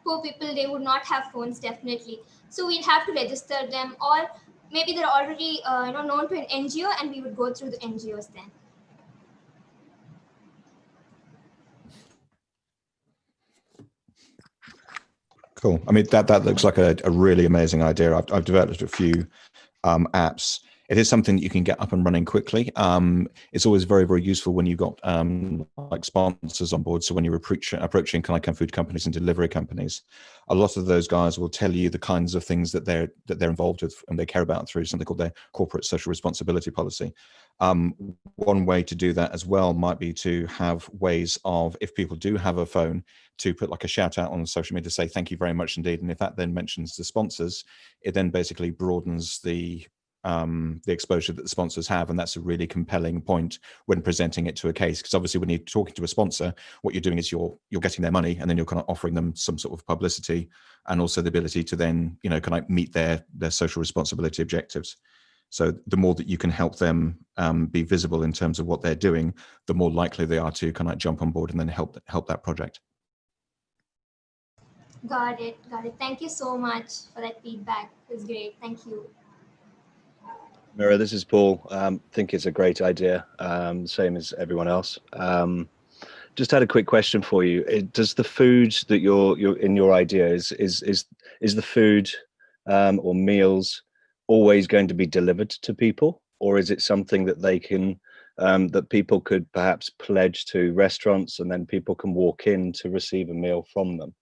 poor people, they would not have phones, definitely. So we'd have to register them, or maybe they're already known to an NGO, and we would go through the NGOs then. Cool. I mean, that looks like a really amazing idea. I've developed a few apps. It is something that you can get up and running quickly. It's always very, very useful when you've got like sponsors on board. So when you're approaching kind of food companies and delivery companies, a lot of those guys will tell you the kinds of things that they're involved with and they care about through something called their corporate social responsibility policy. One way to do that as well might be to have ways of, if people do have a phone, to put like a shout out on social media to say thank you very much indeed. And if that then mentions the sponsors, it then basically broadens the exposure that the sponsors have, and that's a really compelling point when presenting it to a case, because obviously when you're talking to a sponsor, what you're doing is you're getting their money, and then you're kind of offering them some sort of publicity and also the ability to then kind of meet their social responsibility objectives. So the more that you can help them be visible in terms of what they're doing, the more likely they are to kind of jump on board and then help that project. Got it. Thank you so much for that feedback. It was great. Thank you. Mira, this is Paul. Think it's a great idea, same as everyone else. Just had a quick question for you. Does the food that you're in your idea is the food or meals always going to be delivered to people, or is it something that they can that people could perhaps pledge to restaurants and then people can walk in to receive a meal from them?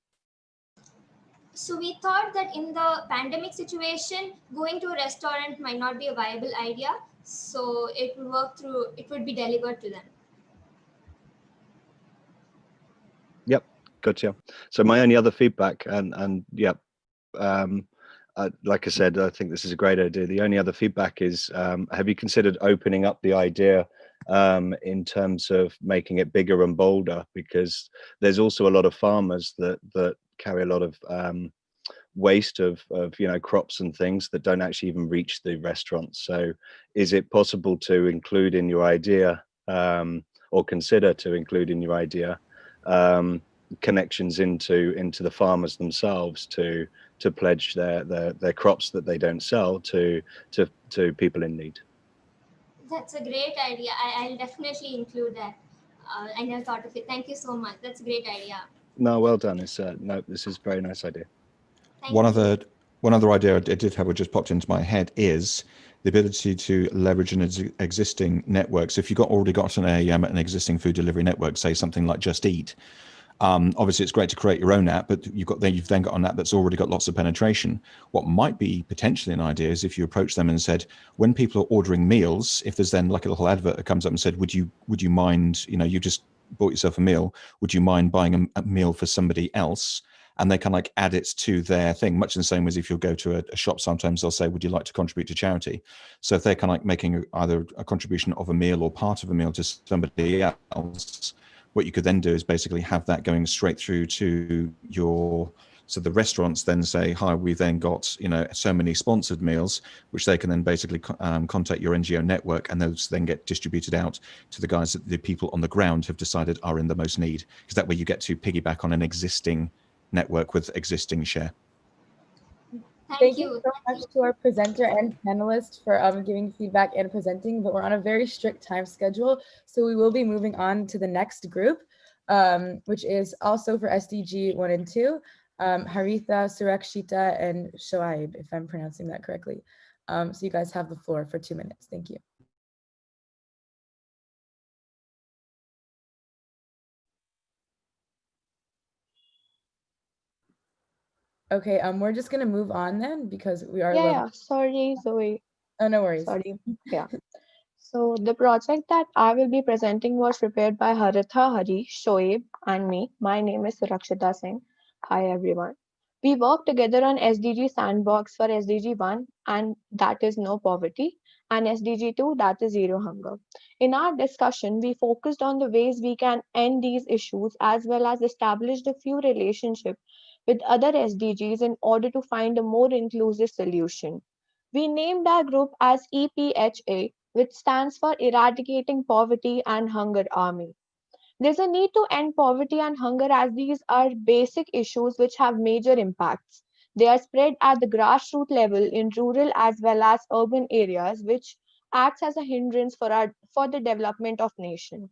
So we thought that in the pandemic situation, going to a restaurant might not be a viable idea. So it would be delivered to them. Yep, gotcha. So my only other feedback, and yep, like I said, I think this is a great idea. The only other feedback is, have you considered opening up the idea in terms of making it bigger and bolder, because there's also a lot of farmers that carry a lot of waste of crops and things that don't actually even reach the restaurants. So is it possible to include in your idea, or consider to include in your idea, connections into the farmers themselves to pledge their crops that they don't sell to people in need? That's a great idea. I'll definitely include that. I never thought of it. Thank you so much. That's a great idea. No, well done. It's no, this is a very nice idea. One other idea I did have, which just popped into my head, is the ability to leverage an existing network. So if you've already got an existing food delivery network, say something like Just Eat, obviously it's great to create your own app, but you've then got an app that's already got lots of penetration. What might be potentially an idea is if you approach them and said, when people are ordering meals, if there's then like a little advert that comes up and said, would you mind, you just bought yourself a meal, would you mind buying a meal for somebody else? And they can like add it to their thing, much in the same way as if you'll go to a shop, sometimes they'll say, would you like to contribute to charity? So if they're kind of like making either a contribution of a meal or part of a meal to somebody else, what you could then do is basically have that going straight through to so the restaurants then say, hi, we've then got, so many sponsored meals, which they can then basically contact your NGO network, and those then get distributed out to the guys that the people on the ground have decided are in the most need. Because that way you get to piggyback on an existing network with existing share. Thank you so much to our presenter and panelists for giving feedback and presenting, but we're on a very strict time schedule, so we will be moving on to the next group, which is also for SDG 1 and 2, Haritha, Surakshita, and Shoaib, if I'm pronouncing that correctly. So you guys have the floor for 2 minutes. Thank you. Okay, we're just gonna move on then because we are. Yeah, sorry, Zoe. Oh, no worries. Sorry. Yeah. So the project that I will be presenting was prepared by Haritha, Hari, Shoaib, and me. My name is Surakshita Singh. Hi, everyone. We work together on SDG Sandbox for SDG 1, and that is no poverty, and SDG 2, that is zero hunger. In our discussion, we focused on the ways we can end these issues, as well as established a few relationships with other SDGs in order to find a more inclusive solution. We named our group as EPHA, which stands for Eradicating Poverty and Hunger Army. There's a need to end poverty and hunger as these are basic issues which have major impacts. They are spread at the grassroots level in rural as well as urban areas, which acts as a hindrance for the development of nation.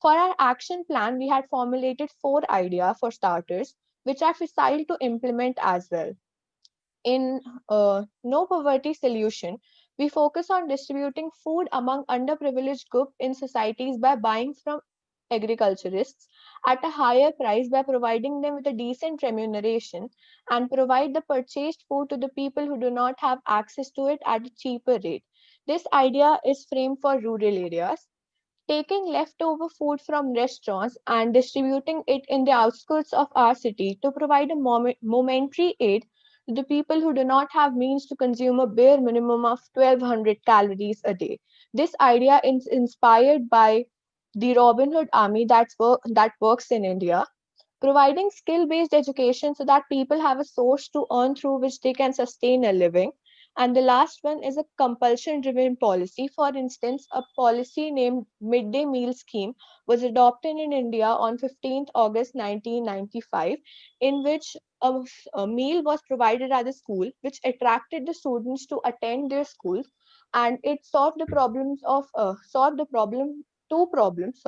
For our action plan, we had formulated 4 ideas for starters, which are facile to implement as well. In No Poverty Solution, we focus on distributing food among underprivileged groups in societies by buying from agriculturists at a higher price by providing them with a decent remuneration and provide the purchased food to the people who do not have access to it at a cheaper rate. This idea is framed for rural areas. Taking leftover food from restaurants and distributing it in the outskirts of our city to provide a momentary aid to the people who do not have means to consume a bare minimum of 1,200 calories a day. This idea is inspired by the Robin Hood Army that works in India, providing skill-based education so that people have a source to earn through which they can sustain a living. And the last one is a compulsion-driven policy. For instance, a policy named Midday Meal Scheme was adopted in India on 15th August 1995, in which a meal was provided at the school, which attracted the students to attend their schools, and it solved the two problems,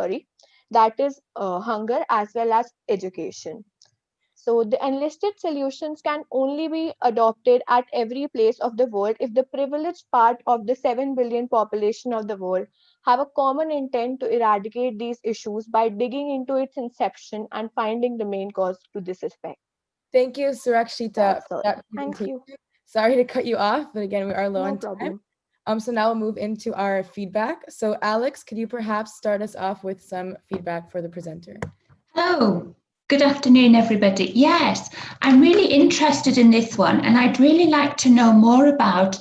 that is hunger as well as education. So the enlisted solutions can only be adopted at every place of the world if the privileged part of the 7 billion population of the world have a common intent to eradicate these issues by digging into its inception and finding the main cause to this effect. Thank you, Surakshita. Thank you. Sorry to cut you off, but again, we are low on time. So now we'll move into our feedback. So Alex, could you perhaps start us off with some feedback for the presenter? Hello. Good afternoon, everybody. Yes, I'm really interested in this one, and I'd really like to know more about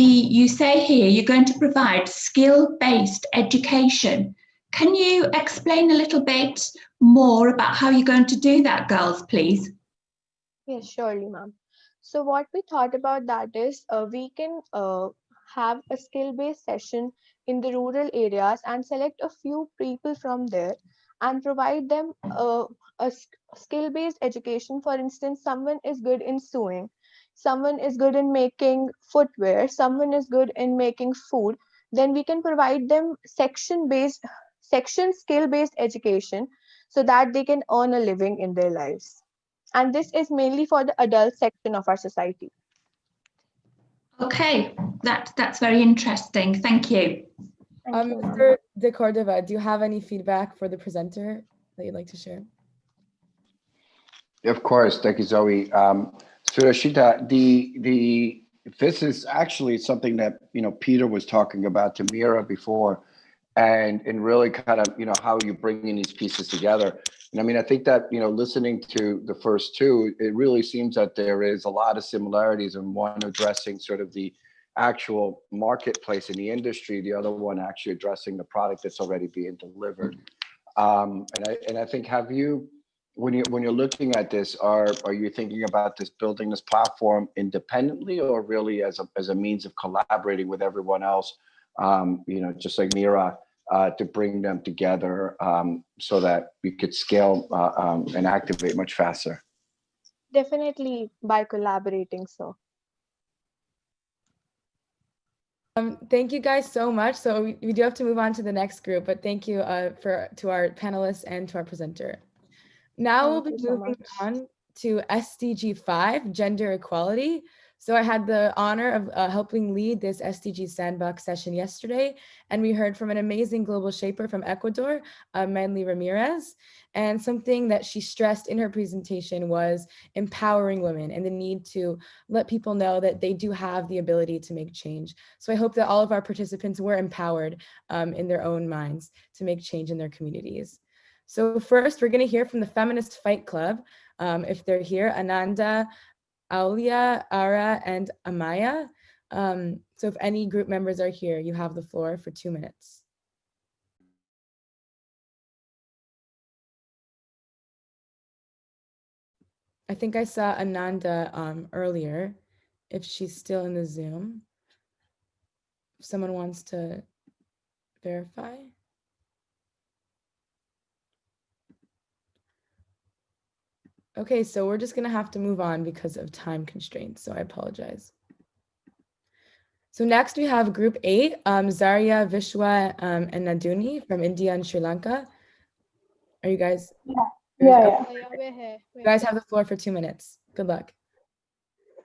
you say here you're going to provide skill-based education. Can you explain a little bit more about how you're going to do that, girls, please? Yes, surely, ma'am. So what we thought about that is we can have a skill-based session in the rural areas and select a few people from there and provide them skill-based education. For instance, someone is good in sewing, someone is good in making footwear, someone is good in making food. Then we can provide them section skill-based education so that they can earn a living in their lives. And this is mainly for the adult section of our society. Okay, that's very interesting. Thank you. Mr. De Cordova, do you have any feedback for the presenter that you'd like to share? Of course, thank you, Zoe. So Rashida, this is actually something that Peter was talking about to Mira before, and really kind of how you bringing these pieces together. And I mean, I think that listening to the first two, it really seems that there is a lot of similarities, and one addressing sort of the actual marketplace in the industry, the other one actually addressing the product that's already being delivered. And I think, have you, when you're looking at this, are you thinking about building this platform independently, or really as a means of collaborating with everyone else, just like Mira, to bring them together so that we could scale and activate much faster? Definitely by collaborating, so. Thank you guys so much. So we do have to move on to the next group, but thank you to our panelists and to our presenter. Now we'll be moving on to SDG 5, gender equality. So I had the honor of helping lead this SDG Sandbox session yesterday, and we heard from an amazing global shaper from Ecuador, Manly Ramirez. And something that she stressed in her presentation was empowering women and the need to let people know that they do have the ability to make change. So I hope that all of our participants were empowered in their own minds to make change in their communities. So first, we're going to hear from the Feminist Fight Club. If they're here, Ananda, Aulia, Ara, and Amaya. So if any group members are here, you have the floor for 2 minutes. I think I saw Ananda earlier, if she's still in the Zoom. If someone wants to verify. Okay, so we're just gonna have to move on because of time constraints, so I apologize. So next we have group 8, Zarya, Vishwa, and Naduni from India and Sri Lanka. Are you guys? Yeah. We're here. You guys have the floor for 2 minutes. Good luck.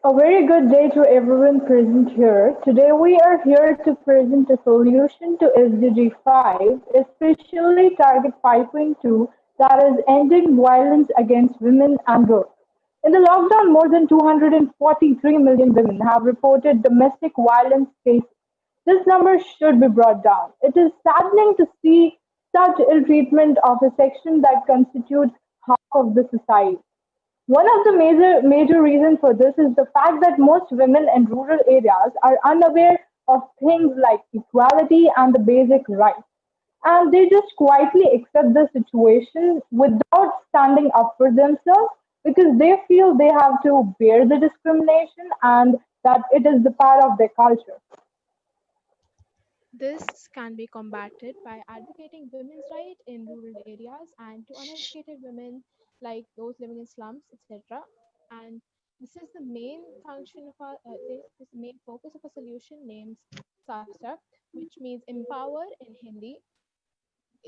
A very good day to everyone present here. Today we are here to present a solution to SDG 5, especially Target 5.2, that is ending violence against women and girls. In the lockdown, more than 243 million women have reported domestic violence cases. This number should be brought down. It is saddening to see such ill treatment of a section that constitutes half of the society. One of the major reasons for this is the fact that most women in rural areas are unaware of things like equality and the basic rights. And they just quietly accept the situation without standing up for themselves because they feel they have to bear the discrimination and that it is the part of their culture. This can be combated by advocating women's rights in rural areas and to uneducated women like those living in slums, etc. And this is the main function of our, this is the main focus of a solution named Sashakt, which means empower in Hindi.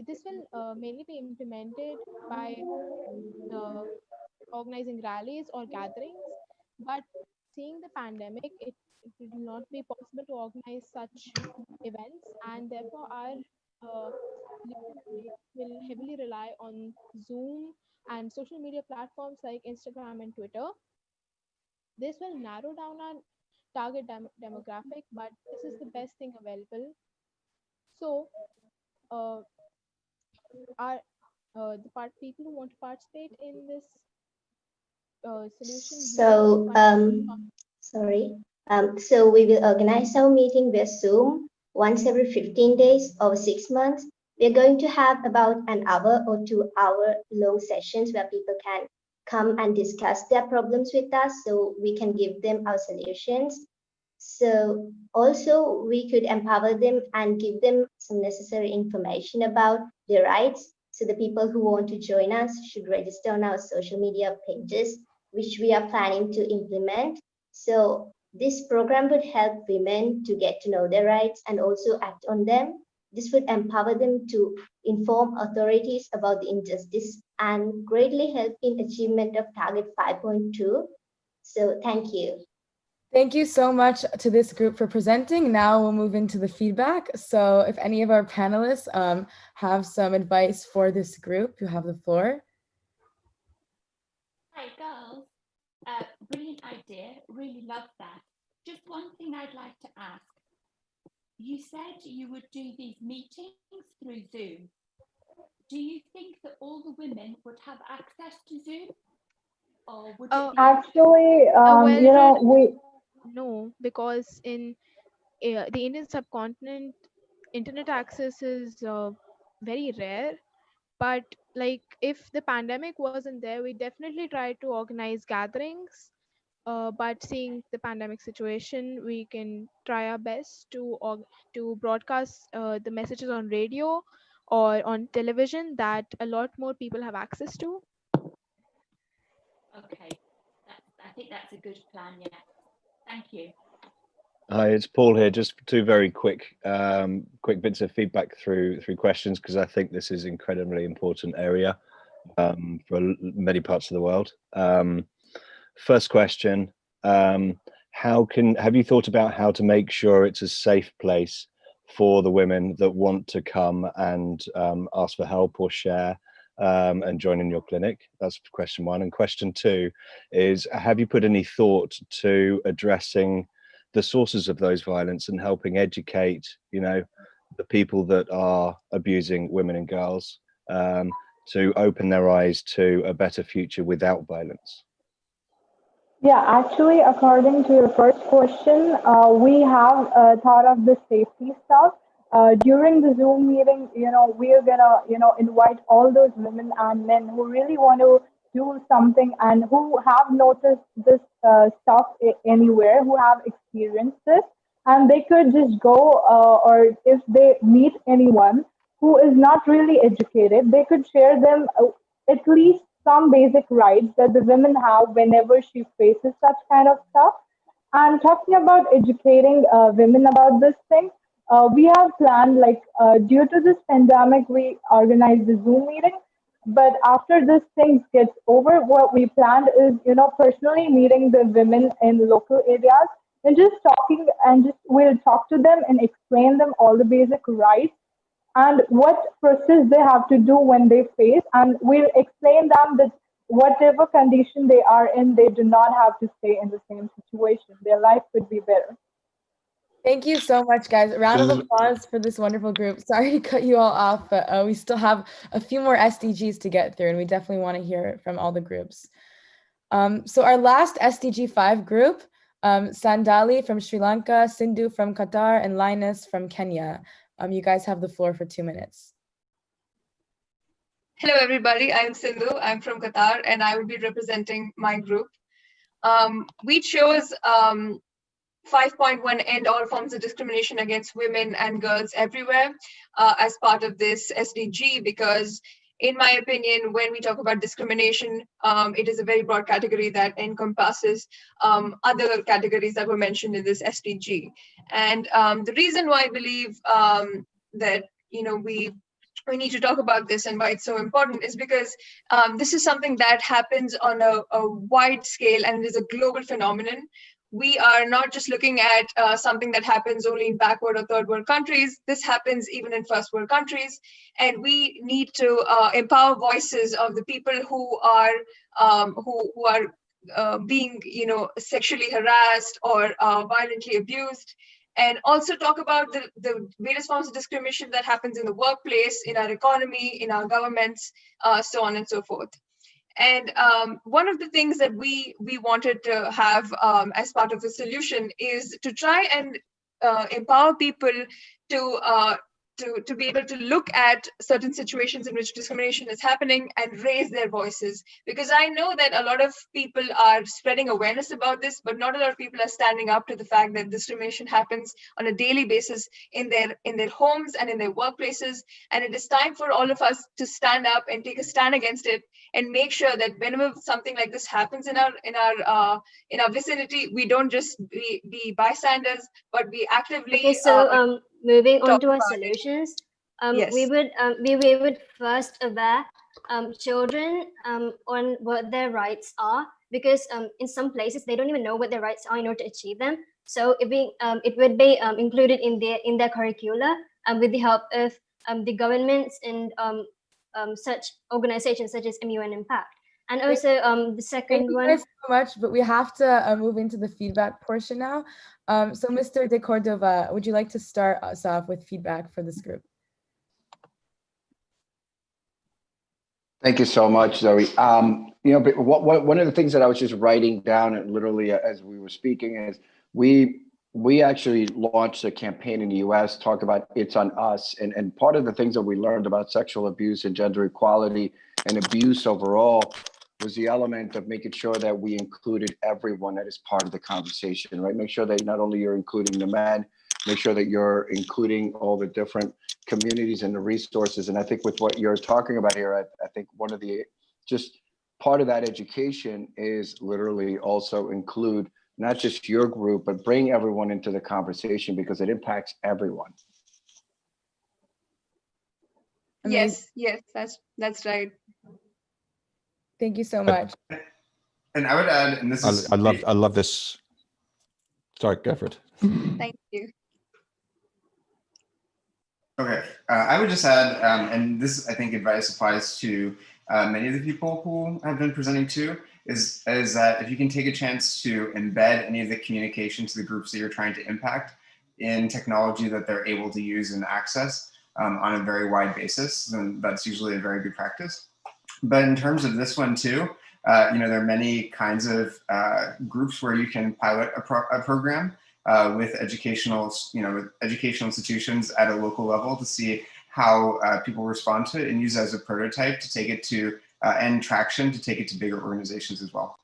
This will mainly be implemented by organizing rallies or gatherings, but seeing the pandemic, it will not be possible to organize such events, and therefore our will heavily rely on Zoom and social media platforms like Instagram and Twitter. This will narrow down our target demographic, but this is the best thing available. So, uh, our people who want to participate in this solution. So, sorry. So we will organize our meeting via Zoom once every 15 days over 6 months. We're going to have about an hour or 2 hour long sessions where people can come and discuss their problems with us so we can give them our solutions. So also we could empower them and give them some necessary information about their rights. So the people who want to join us should register on our social media pages, which we are planning to implement. So this program would help women to get to know their rights and also act on them. This would empower them to inform authorities about the injustice and greatly help in achievement of target 5.2. So thank you. Thank you so much to this group for presenting. Now we'll move into the feedback. So if any of our panelists have some advice for this group, you have the floor. Hi, girls. Brilliant idea. Really love that. Just one thing I'd like to ask. You said you would do these meetings through Zoom. Do you think that all the women would have access to Zoom? Or would it be... Actually, no, because in the Indian subcontinent, internet access is very rare. But like if the pandemic wasn't there, we definitely try to organize gatherings. But seeing the pandemic situation, we can try our best to broadcast the messages on radio or on television that a lot more people have access to. Okay, I think that's a good plan, yeah. Thank you. Hi, it's Paul here. Just two very quick bits of feedback through questions, because I think this is an incredibly important area for many parts of the world. First question, have you thought about how to make sure it's a safe place for the women that want to come and ask for help or share and join in your clinic? That's question one. And question two is, have you put any thought to addressing the sources of those violence and helping educate, the people that are abusing women and girls to open their eyes to a better future without violence? Yeah, actually, according to your first question, we have thought of the safety stuff. During the Zoom meeting, we are gonna, invite all those women and men who really want to do something and who have noticed this stuff anywhere, who have experienced this, and they could just go, or if they meet anyone who is not really educated, they could share them at least some basic rights that the women have whenever she faces such kind of stuff. And talking about educating women about this thing, we have planned, like, due to this pandemic, we organized the Zoom meeting. But after this thing gets over, what we planned is, personally meeting the women in local areas and just talking, and just we'll talk to them and explain them all the basic rights and what process they have to do when they face, and we'll explain them that whatever condition they are in, they do not have to stay in the same situation. Their life could be better. Thank you so much, guys. A round of applause for this wonderful group. Sorry to cut you all off, but we still have a few more SDGs to get through, and we definitely want to hear from all the groups. So our last SDG 5 group, Sandali from Sri Lanka, Sindhu from Qatar, and Linus from Kenya. You guys have the floor for 2 minutes. Hello, everybody. I'm Sindhu. I'm from Qatar, and I will be representing my group. We chose 5.1 end all forms of discrimination against women and girls everywhere as part of this SDG, because in my opinion, when we talk about discrimination, it is a very broad category that encompasses other categories that were mentioned in this SDG. And the reason why I believe that we need to talk about this and why it's so important is because this is something that happens on a wide scale and is a global phenomenon. We are not just looking at something that happens only in backward or third world countries. This happens even in first world countries. And we need to empower voices of the people who are being, sexually harassed or violently abused. And also talk about the various forms of discrimination that happens in the workplace, in our economy, in our governments, so on and so forth. And one of the things that we wanted to have as part of the solution is to try and empower people to be able to look at certain situations in which discrimination is happening and raise their voices. Because I know that a lot of people are spreading awareness about this, but not a lot of people are standing up to the fact that discrimination happens on a daily basis in their homes and in their workplaces. And it is time for all of us to stand up and take a stand against it and make sure that whenever something like this happens in our vicinity, we don't just be bystanders, but we actively Okay, so moving on talk to our about it. solutions, Yes. we would first aware children on what their rights are, because in some places they don't even know what their rights are in order to achieve them. So it would be included in their curricula with the help of the governments and such organizations such as MUN Impact. And also the second one. Thank you guys so much, but we have to move into the feedback portion now. So Mr. De Cordova, would you like to start us off with feedback for this group? Thank you so much, Zoe. But one of the things that I was just writing down, and literally as we were speaking, is we actually launched a campaign in the U.S. talked about It's on Us, and part of the things that we learned about sexual abuse and gender equality and abuse overall was the element of making sure that we included everyone that is part of the conversation, right? Make sure that not only you're including the men, make sure that you're including all the different communities and the resources. And I think with what you're talking about here, I think one of the, just part of that education is literally also include not just your group, but bring everyone into the conversation because it impacts everyone. Yes, that's right. Thank you so much. And I would add, and this is I love this. Sorry, go for it. Thank you. Okay, I would just add, and this I think advice applies to many of the people who have been presenting too, is that if you can take a chance to embed any of the communication to the groups that you're trying to impact in technology that they're able to use and access on a very wide basis, then that's usually a very good practice. But in terms of this one too, there are many kinds of groups where you can pilot a program with educational institutions at a local level to see how people respond to it and use it as a prototype to take it to and traction to take it to bigger organizations as well.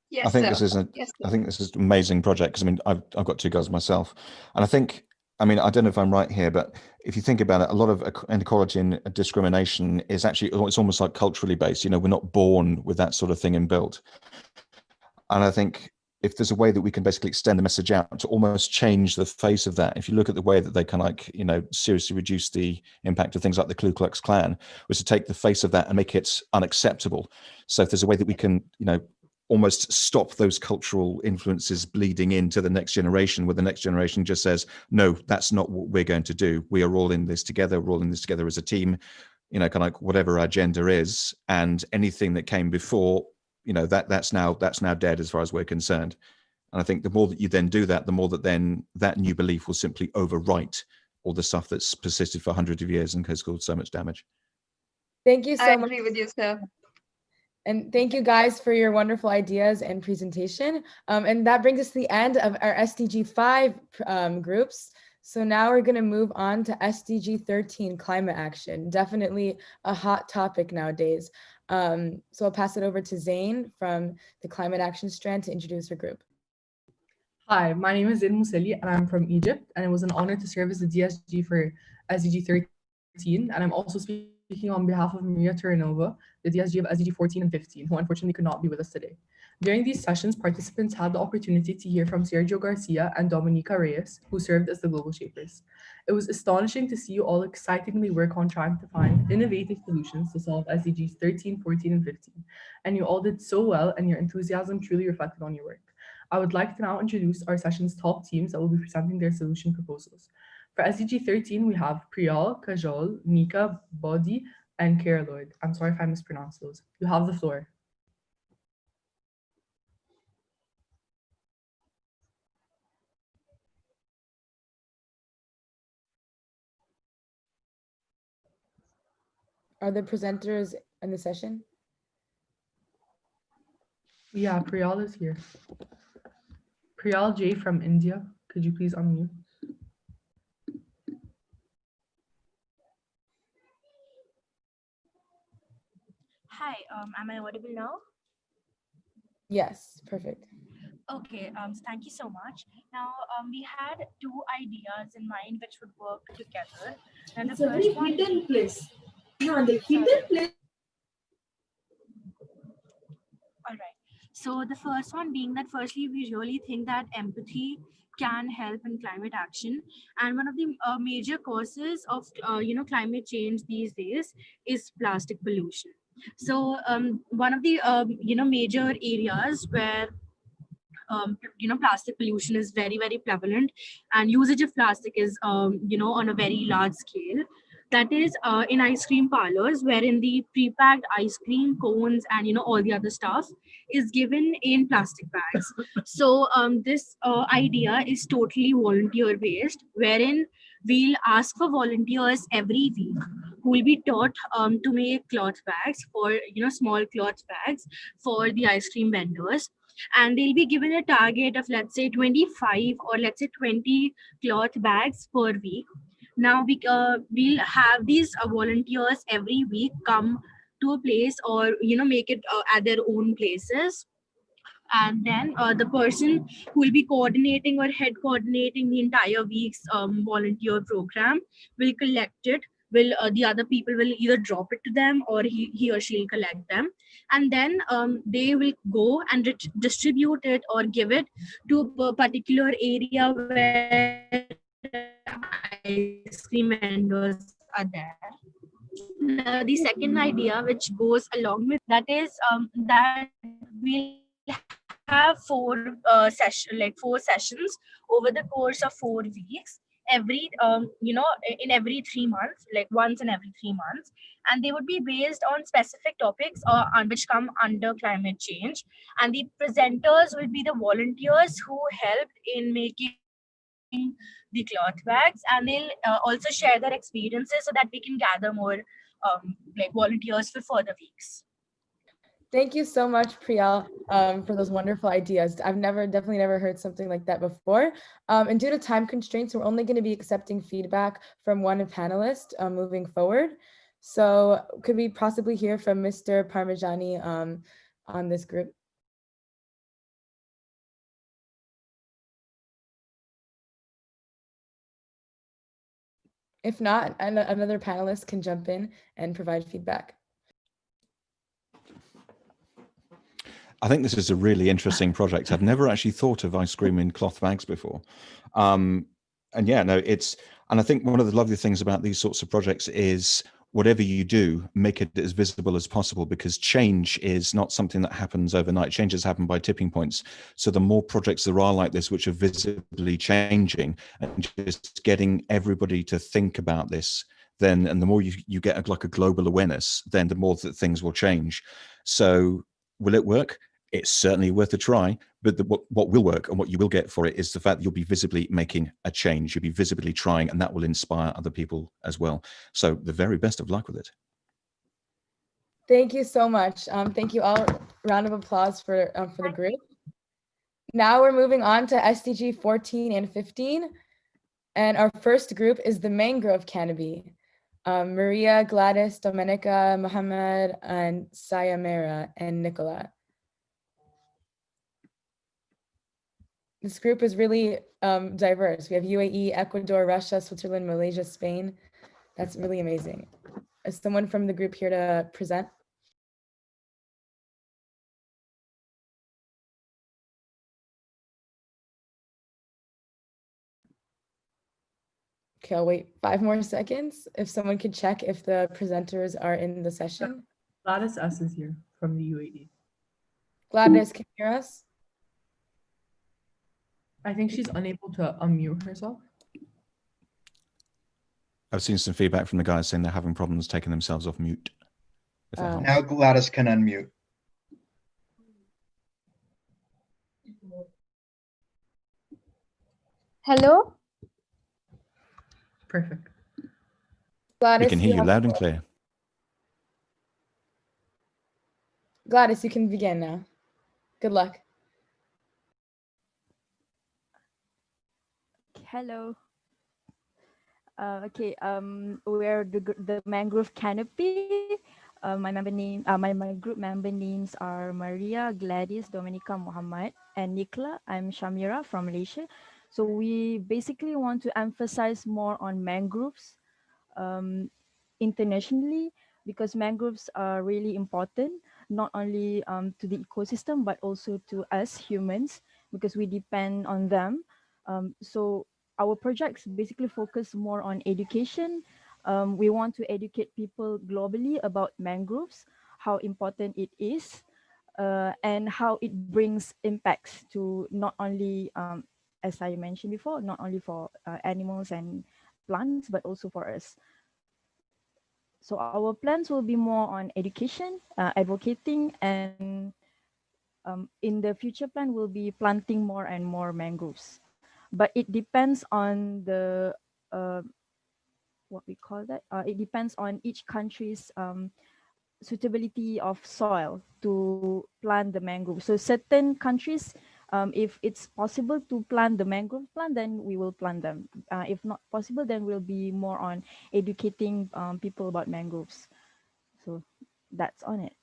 Yes, I think this is an amazing project because I mean I've got two girls myself, and I think I don't know if I'm right here, but if you think about it, a lot of inequality and discrimination is actually it's almost like culturally based. We're not born with that sort of thing inbuilt, and I think if there's a way that we can basically extend the message out to almost change the face of that, if you look at the way that they can seriously reduce the impact of things like the Ku Klux Klan, was to take the face of that and make it unacceptable. So if there's a way that we can, almost stop those cultural influences bleeding into the next generation, where the next generation just says, no, that's not what we're going to do. We are all in this together. We're all in this together as a team, kind of like whatever our gender is, and anything that came before, that's now dead as far as we're concerned. And I think the more that you then do that, the more that then that new belief will simply overwrite all the stuff that's persisted for hundreds of years and has caused so much damage. Thank you so much. I agree with you, sir. And thank you guys for your wonderful ideas and presentation. And that brings us to the end of our SDG 5 groups. So now we're going to move on to SDG 13, climate action. Definitely a hot topic nowadays. So I'll pass it over to Zain from the Climate Action Strand to introduce her group. Hi, my name is Zain Mousselli and I'm from Egypt, and it was an honor to serve as the DSG for SDG 13. And I'm also speaking on behalf of Maria Terranova, the DSG of SDG 14 and 15, who unfortunately could not be with us today. During these sessions, participants had the opportunity to hear from Sergio Garcia and Dominica Reyes, who served as the Global Shapers. It was astonishing to see you all excitingly work on trying to find innovative solutions to solve SDGs 13, 14, and 15. And you all did so well, and your enthusiasm truly reflected on your work. I would like to now introduce our session's top teams that will be presenting their solution proposals. For SDG 13, we have Priyal, Kajol, Nika, Bodhi, and Kara Lloyd. I'm sorry if I mispronounced those. You have the floor. Are the presenters in the session? Yeah, Priyal is here. Priyal J from India. Could you please unmute? Hi, am I audible now? Yes, perfect. Okay, thank you so much. Now, we had two ideas in mind which would work together. And the It's a very first one, hidden place. Yeah, the hidden place. all right. So the first one being that firstly, we really think that empathy can help in climate action. And one of the major causes of, climate change these days is plastic pollution. So one of the, major areas where plastic pollution is very, very prevalent, and usage of plastic is on a very large scale. That is in ice cream parlors, wherein the pre-packed ice cream cones and all the other stuff is given in plastic bags. So this idea is totally volunteer based, wherein we'll ask for volunteers every week who will be taught to make cloth bags for small cloth bags for the ice cream vendors, and they'll be given a target of, let's say, 25 or let's say 20 cloth bags per week. Now we'll have these volunteers every week come to a place, or make it at their own places, and then the person who will be coordinating or head coordinating the entire week's volunteer program will collect it. Will The other people will either drop it to them, or he or she will collect them, and then they will go and distribute it or give it to a particular area where ice cream vendors are there. The second idea which goes along with that is that we'll have four sessions over the course of 4 weeks, every in every 3 months, like once in every 3 months, and they would be based on specific topics which come under climate change, and the presenters will be the volunteers who helped in making the cloth bags, and they'll also share their experiences so that we can gather more volunteers for further weeks. Thank you so much, Priyal, for those wonderful ideas. I've definitely never heard something like that before. And due to time constraints, we're only going to be accepting feedback from one panelist moving forward. So could we possibly hear from Mr. Parmigiani on this group? If not, another panelist can jump in and provide feedback. I think this is a really interesting project. I've never actually thought of ice cream in cloth bags before. And yeah, no, and I think one of the lovely things about these sorts of projects is whatever you do, make it as visible as possible, because change is not something that happens overnight. Changes happen by tipping points. So the more projects there are like this, which are visibly changing and just getting everybody to think about this, then, and the more you get like a global awareness, then the more that things will change. So will it work? It's certainly worth a try, but what will work and what you will get for it is the fact that you'll be visibly making a change. You'll be visibly trying, and that will inspire other people as well. So the very best of luck with it. Thank you so much. Thank you all. Round of applause for the group. Now we're moving on to SDG 14 and 15. And our first group is the Mangrove Canopy. Maria, Gladys, Domenica, Mohammed, and Sayamera, and Nicola. This group is really diverse. We have UAE, Ecuador, Russia, Switzerland, Malaysia, Spain. That's really amazing. Is someone from the group here to present? Okay, I'll wait 5 more seconds. If someone could check if the presenters are in the session. Gladys S is here from the UAE. Gladys, can you hear us? I think she's unable to unmute herself. I've seen some feedback from the guys saying they're having problems taking themselves off mute. Now Gladys can unmute. Hello? Perfect. Gladys, we can hear you loud and clear. Gladys, you can begin now. Good luck. Hello. Okay. We're the mangrove canopy. My group member names are Maria, Gladys, Dominica, Muhammad, and Nikla. I'm Shamira from Malaysia. So we basically want to emphasize more on mangroves internationally, because mangroves are really important, not only to the ecosystem, but also to us humans, because we depend on them. So our projects basically focus more on education. We want to educate people globally about mangroves, how important it is, and how it brings impacts to not only, as I mentioned before, not only for animals and plants, but also for us. So our plans will be more on education, advocating, and in the future plan will be planting more and more mangroves. But it depends on the what we call that. It depends on each country's suitability of soil to plant the mangrove. So certain countries, if it's possible to plant the mangrove plant, then we will plant them. If not possible, then we'll be more on educating people about mangroves. So that's on it.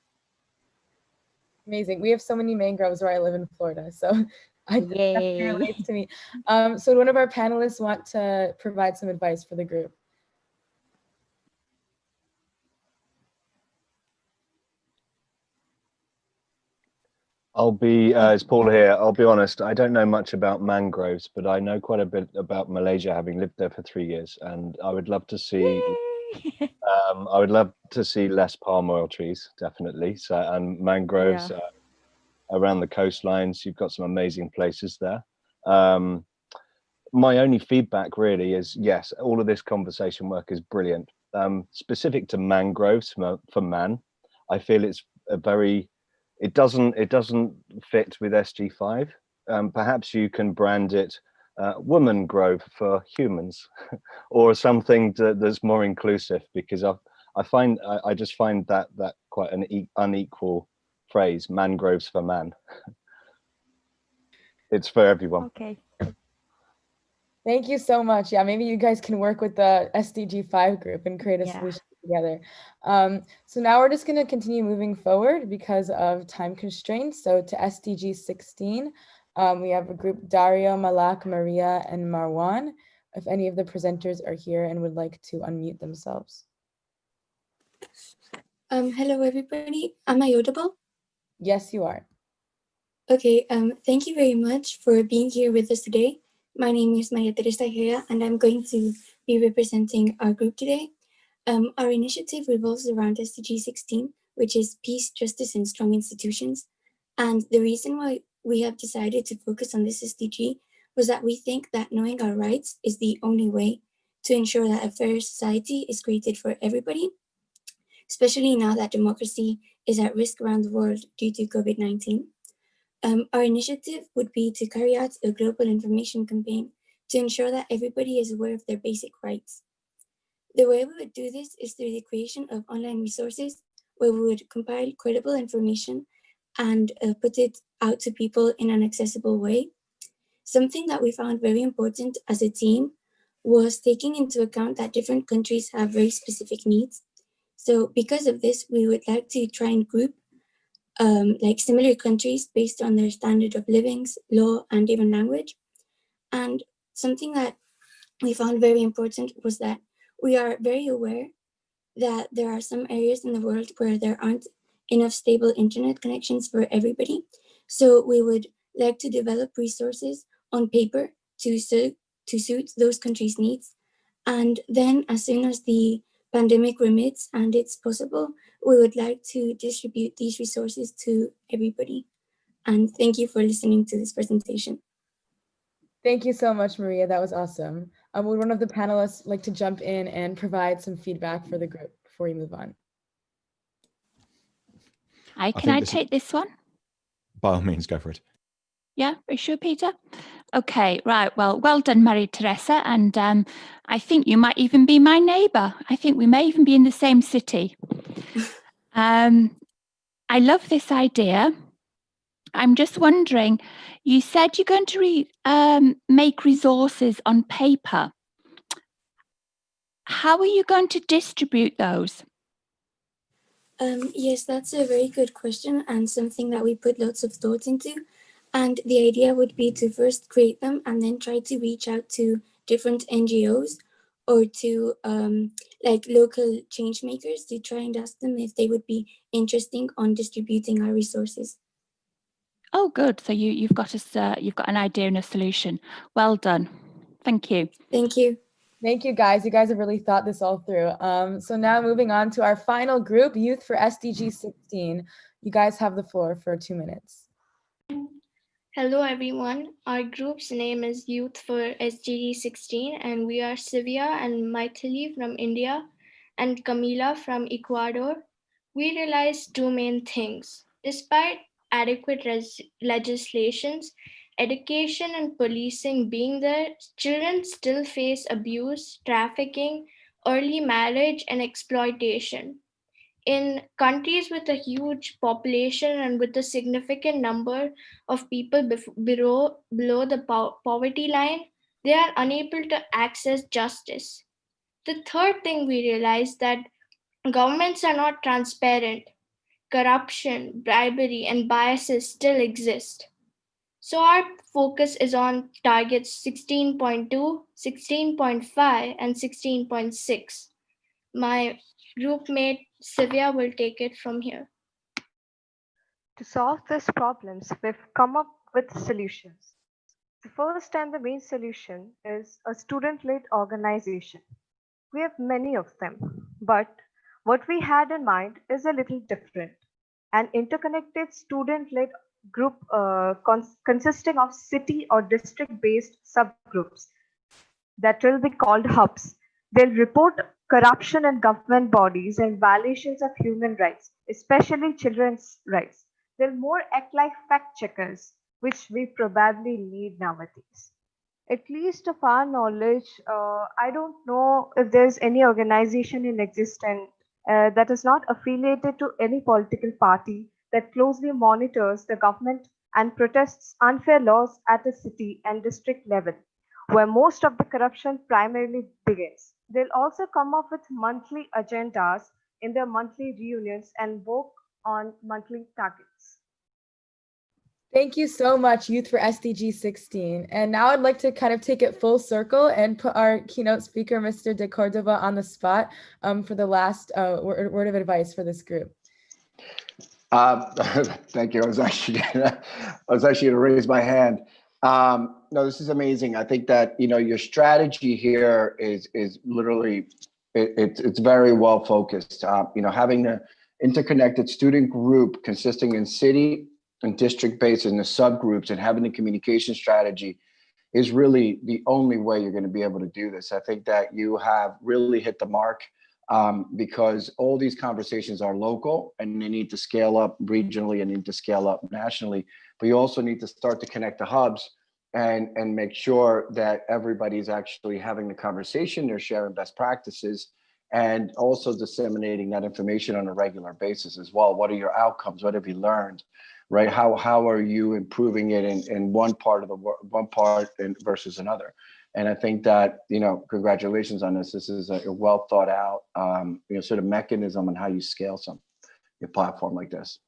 Amazing. We have so many mangroves where I live in Florida, so that Yay. relates to me. So one of our panelists want to provide some advice for the group. It's Paul here. I'll be honest, I don't know much about mangroves, but I know quite a bit about Malaysia, having lived there for 3 years, and I would love to see I would love to see less palm oil trees, definitely. So, and mangroves around the coastlines. You've got some amazing places there. My only feedback really is, yes, all of this conversation work is brilliant. Specific to mangroves for man, I feel it's it doesn't fit with SG5. Perhaps you can brand it woman grove for humans or something that's more inclusive, because I just find that quite an unequal phrase, mangroves for man. It's for everyone. Okay. Thank you so much. Yeah, maybe you guys can work with the SDG 5 group and create a solution together. So now we're just going to continue moving forward because of time constraints. So to SDG 16, we have a group, Dario, Malak, Maria, and Marwan. If any of the presenters are here and would like to unmute themselves. Hello, everybody. Am I audible? Yes, you are. Okay, thank you very much for being here with us today. My name is Maria Teresa Herrera, and I'm going to be representing our group today. Our initiative revolves around SDG 16, which is peace, justice, and strong institutions. And the reason why we have decided to focus on this SDG was that we think that knowing our rights is the only way to ensure that a fair society is created for everybody, especially now that democracy is at risk around the world due to COVID-19. Our initiative would be to carry out a global information campaign to ensure that everybody is aware of their basic rights. The way we would do this is through the creation of online resources where we would compile credible information and put it out to people in an accessible way. Something that we found very important as a team was taking into account that different countries have very specific needs. So because of this, we would like to try and group like similar countries based on their standard of livings, law, and even language. And something that we found very important was that we are very aware that there are some areas in the world where there aren't enough stable internet connections for everybody. So we would like to develop resources on paper to suit those countries' needs. And then as soon as the pandemic remits and it's possible, we would like to distribute these resources to everybody. And thank you for listening to this presentation. Thank you so much, Maria. That was awesome. Would one of the panelists like to jump in and provide some feedback for the group before we move on? Can I take this one? By all means, go for it. Yeah, are you sure, Peter? Okay, right. Well done, Maria Teresa. And I think you might even be my neighbour. I think we may even be in the same city. I love this idea. I'm just wondering, you said you're going to make resources on paper. How are you going to distribute those? Yes, that's a very good question and something that we put lots of thought into. And the idea would be to first create them and then try to reach out to different NGOs or to like local change makers to try and ask them if they would be interesting on distributing our resources. Oh, good. So you've got an idea and a solution. Well done. Thank you. Thank you. Thank you, guys. You guys have really thought this all through. So now moving on to our final group, Youth for SDG 16. You guys have the floor for 2 minutes. Hello everyone, our group's name is Youth for SDG 16 and we are Sivya and Maithili from India and Camila from Ecuador. We realized two main things. Despite adequate legislations, education and policing being there, children still face abuse, trafficking, early marriage and exploitation. In countries with a huge population and with a significant number of people below the poverty line, they are unable to access justice. The third thing we realized that governments are not transparent. Corruption, bribery, and biases still exist. So our focus is on targets 16.2, 16.5, and 16.6. My group mate Sivya will take it from here. To solve these problems, we've come up with solutions. The first and the main solution is a student-led organization. We have many of them, but what we had in mind is a little different. An interconnected student-led group consisting of city or district-based subgroups that will be called hubs. They'll report corruption in government bodies and violations of human rights, especially children's rights. They'll more act like fact checkers, which we probably need nowadays. At least of our knowledge, I don't know if there's any organization in existence that is not affiliated to any political party that closely monitors the government and protests unfair laws at a city and district level, where most of the corruption primarily begins. They'll also come up with monthly agendas in their monthly reunions and work on monthly targets. Thank you so much, Youth for SDG 16. And now I'd like to kind of take it full circle and put our keynote speaker, Mr. De Cordova, on the spot for the last word of advice for this group. Thank you. I was actually going to raise my hand. No, this is amazing. I think that your strategy here is literally it's very well focused. Having the interconnected student group consisting in city and district based in the subgroups and having the communication strategy is really the only way you're going to be able to do this. I think that you have really hit the mark because all these conversations are local and they need to scale up regionally and need to scale up nationally. But you also need to start to connect the hubs and make sure that everybody's actually having the conversation. They're sharing best practices and also disseminating that information on a regular basis as well. What are your outcomes? What have you learned? Right? How are you improving it in one part versus another? And I think that, congratulations on this. This is a well thought out, sort of mechanism on how you scale your platform like this.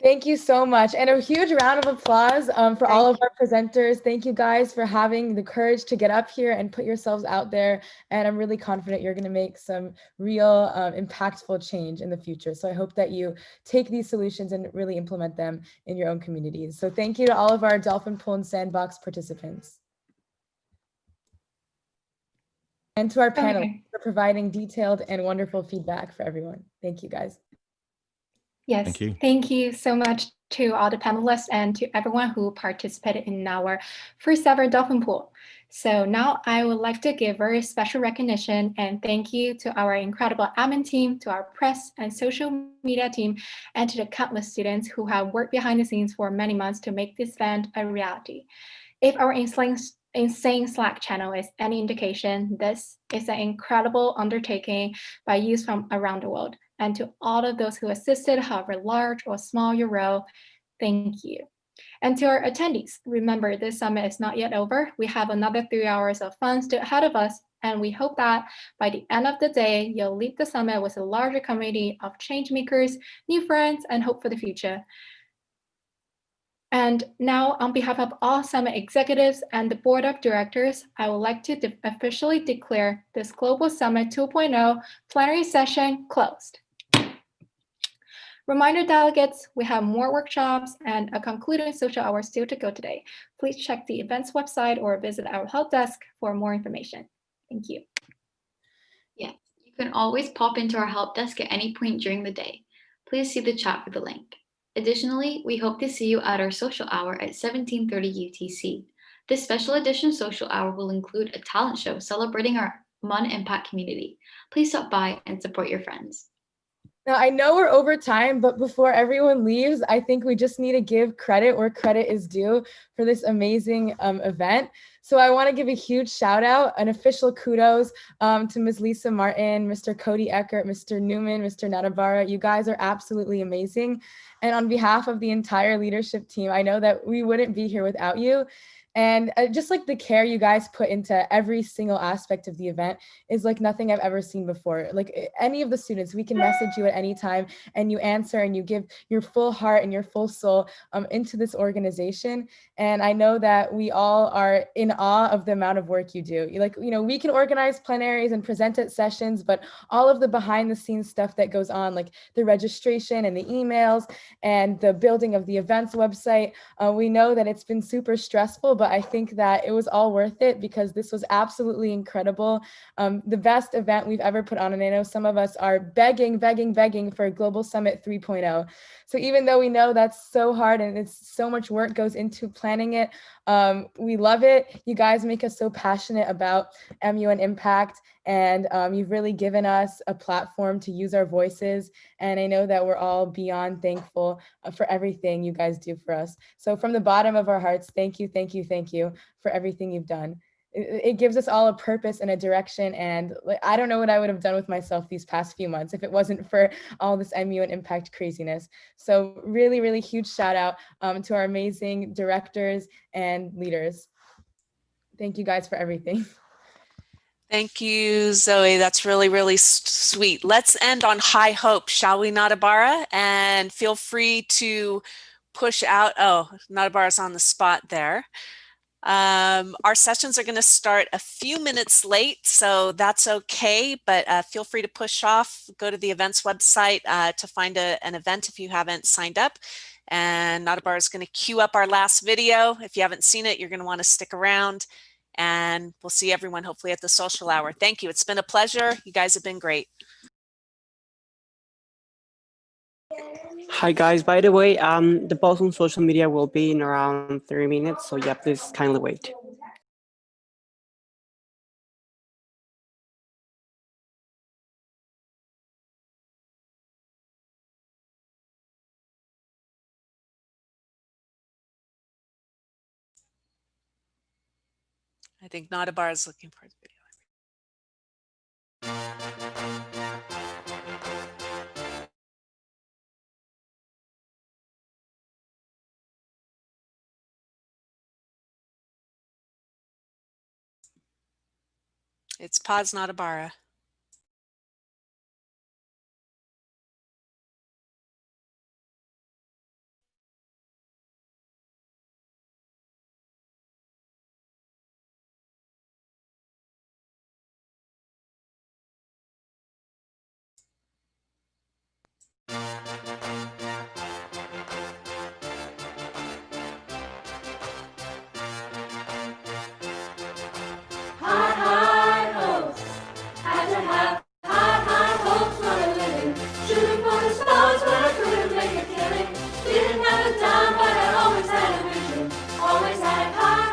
Thank you so much. And a huge round of applause for all of our presenters. Thank you guys for having the courage to get up here and put yourselves out there. And I'm really confident you're going to make some real impactful change in the future. So I hope that you take these solutions and really implement them in your own communities. So thank you to all of our Dolphin Pool and Sandbox participants. And to our panel for providing detailed and wonderful feedback for everyone. Thank you, guys. Yes, thank you so much to all the panelists and to everyone who participated in our first ever Dolphin Pool. So now I would like to give very special recognition and thank you to our incredible admin team, to our press and social media team, and to the countless students who have worked behind the scenes for many months to make this event a reality. If our insane Slack channel is any indication, this is an incredible undertaking by youth from around the world. And to all of those who assisted, however large or small your role, thank you. And to our attendees, remember this summit is not yet over. We have another 3 hours of fun still ahead of us, and we hope that by the end of the day, you'll leave the summit with a larger community of change makers, new friends, and hope for the future. And now, on behalf of all summit executives and the board of directors, I would like to officially declare this Global Summit 2.0 plenary session closed. Reminder delegates, we have more workshops and a concluding social hour still to go today. Please check the events website or visit our help desk for more information. Thank you. Yes, you can always pop into our help desk at any point during the day. Please see the chat for the link. Additionally, we hope to see you at our social hour at 17:30 UTC. This special edition social hour will include a talent show celebrating our MUN Impact community. Please stop by and support your friends. Now, I know we're over time, but before everyone leaves, I think we just need to give credit where credit is due for this amazing event. So I want to give a huge shout out, an official kudos to Ms. Lisa Martin, Mr. Cody Eckert, Mr. Newman, Mr. Natabara. You guys are absolutely amazing. And on behalf of the entire leadership team, I know that we wouldn't be here without you. And just like the care you guys put into every single aspect of the event is like nothing I've ever seen before. Like any of the students, we can message you at any time and you answer and you give your full heart and your full soul into this organization. And I know that we all are in awe of the amount of work you do. Like, you know, we can organize plenaries and present at sessions, but all of the behind the scenes stuff that goes on, like the registration and the emails and the building of the events website, we know that it's been super stressful, but I think that it was all worth it because this was absolutely incredible. The best event we've ever put on. And I know some of us are begging for Global Summit 3.0. So even though we know that's so hard and it's so much work goes into planning it, we love it. You guys make us so passionate about MUN Impact, and you've really given us a platform to use our voices. And I know that we're all beyond thankful for everything you guys do for us. So from the bottom of our hearts, thank you for everything you've done. It gives us all a purpose and a direction. And I don't know what I would have done with myself these past few months if it wasn't for all this MUN Impact craziness. So really, really huge shout out to our amazing directors and leaders. Thank you guys for everything. Thank you, Zoe. That's really, really sweet. Let's end on high hope, shall we, Natabara? And feel free to push out. Oh, Natabara's on the spot there. Our sessions are going to start a few minutes late, so that's okay, but feel free to push off, go to the events website to find an event if you haven't signed up. And Natabara is going to queue up our last video. If you haven't seen it, you're going to want to stick around, and we'll see everyone hopefully at the social hour. Thank you. It's been a pleasure. You guys have been great. Hi guys, by the way, the post on social media will be in around 3 minutes, so yeah, please kindly wait. I think Natabara is looking for the video. It's Paz Natabara. High hopes, had to have high hopes for a living. Shooting for the stars, but I couldn't make a killing. Didn't have a dime, but I always had a vision. Always had high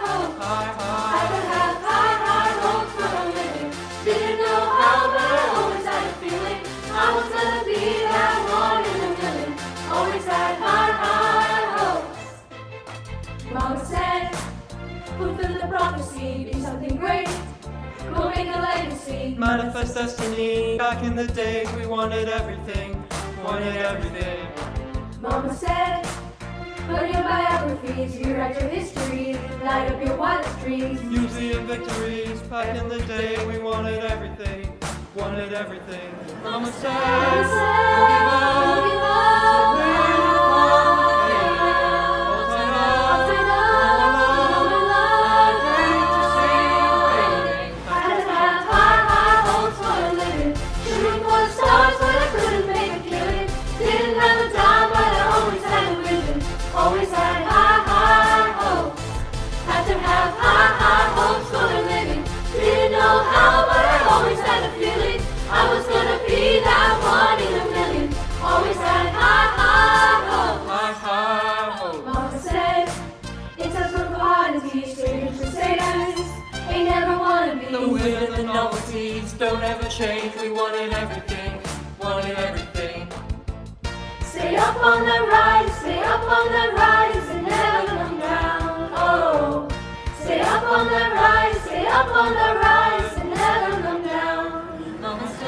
hopes. Had to have high hopes for a living. Didn't know how, but I always had a feeling. I was gonna be that one in a million. Always had high hopes. Mama said, fulfill the prophecy, be something great. Go make a legacy. fantasy. Manifest destiny. Back in the day, we wanted everything. Wanted everything. Mama said, learn your biographies, rewrite your history, light up your wildest dreams. Museum victories. Back in the day, we wanted everything. Wanted everything. Mama said, don't give up. Always had high, high hopes. Had to have high, high hopes for a living. Didn't know how, but I always had a feeling I was gonna be that one in a million. Always had high, high hopes. High, high hopes. Mama said, it's a proof of oddities, strangers and satyrs. Ain't never wanna be. The wind and the novelties don't ever change. We wanted everything. Wanted everything. Stay up on the rise, stay up on the rise, and never come down. Oh, stay up on the rise, stay up on the rise, and never come down. Mama said,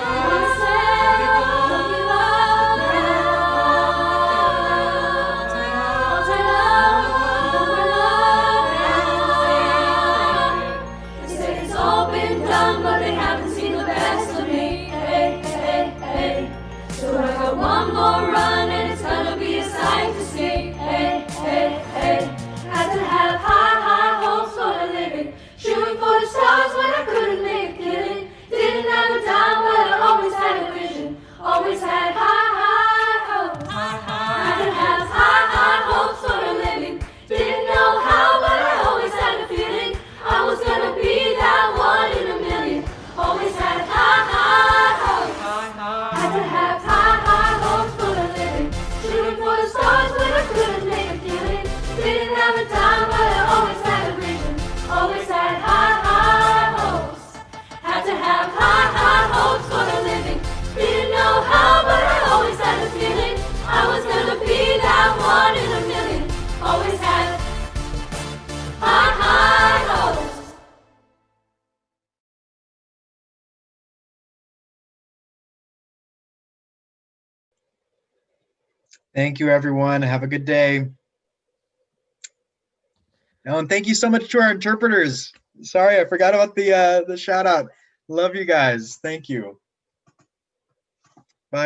don't give up. I'll turn up. They say it's all been done, but they haven't seen the best of me. Hey, hey, hey. So I got one more run and it's gonna be a sight to see. Hey, hey, hey. Had to have high, high hopes for a living. Shooting for the stars when I couldn't make a killing. Didn't have a dime, but I always had a vision. Always had high, high hopes. Had to have high, high hopes for a living. Didn't know how, but I always had a feeling I was gonna be that one in a million. Always had high, high hopes. Had to have high, high hopes for a living. Shooting for the stars when I couldn't make a killing. Didn't have a dime, but I always had a vision. Always had high, high hopes. Had to have high, high hopes for a living. Didn't know how, but I always had a feeling I was gonna be that one in a million. Always had high, high hopes. Thank you, everyone. Have a good day. Oh, and thank you so much to our interpreters. Sorry, I forgot about the shout out. Love you guys. Thank you.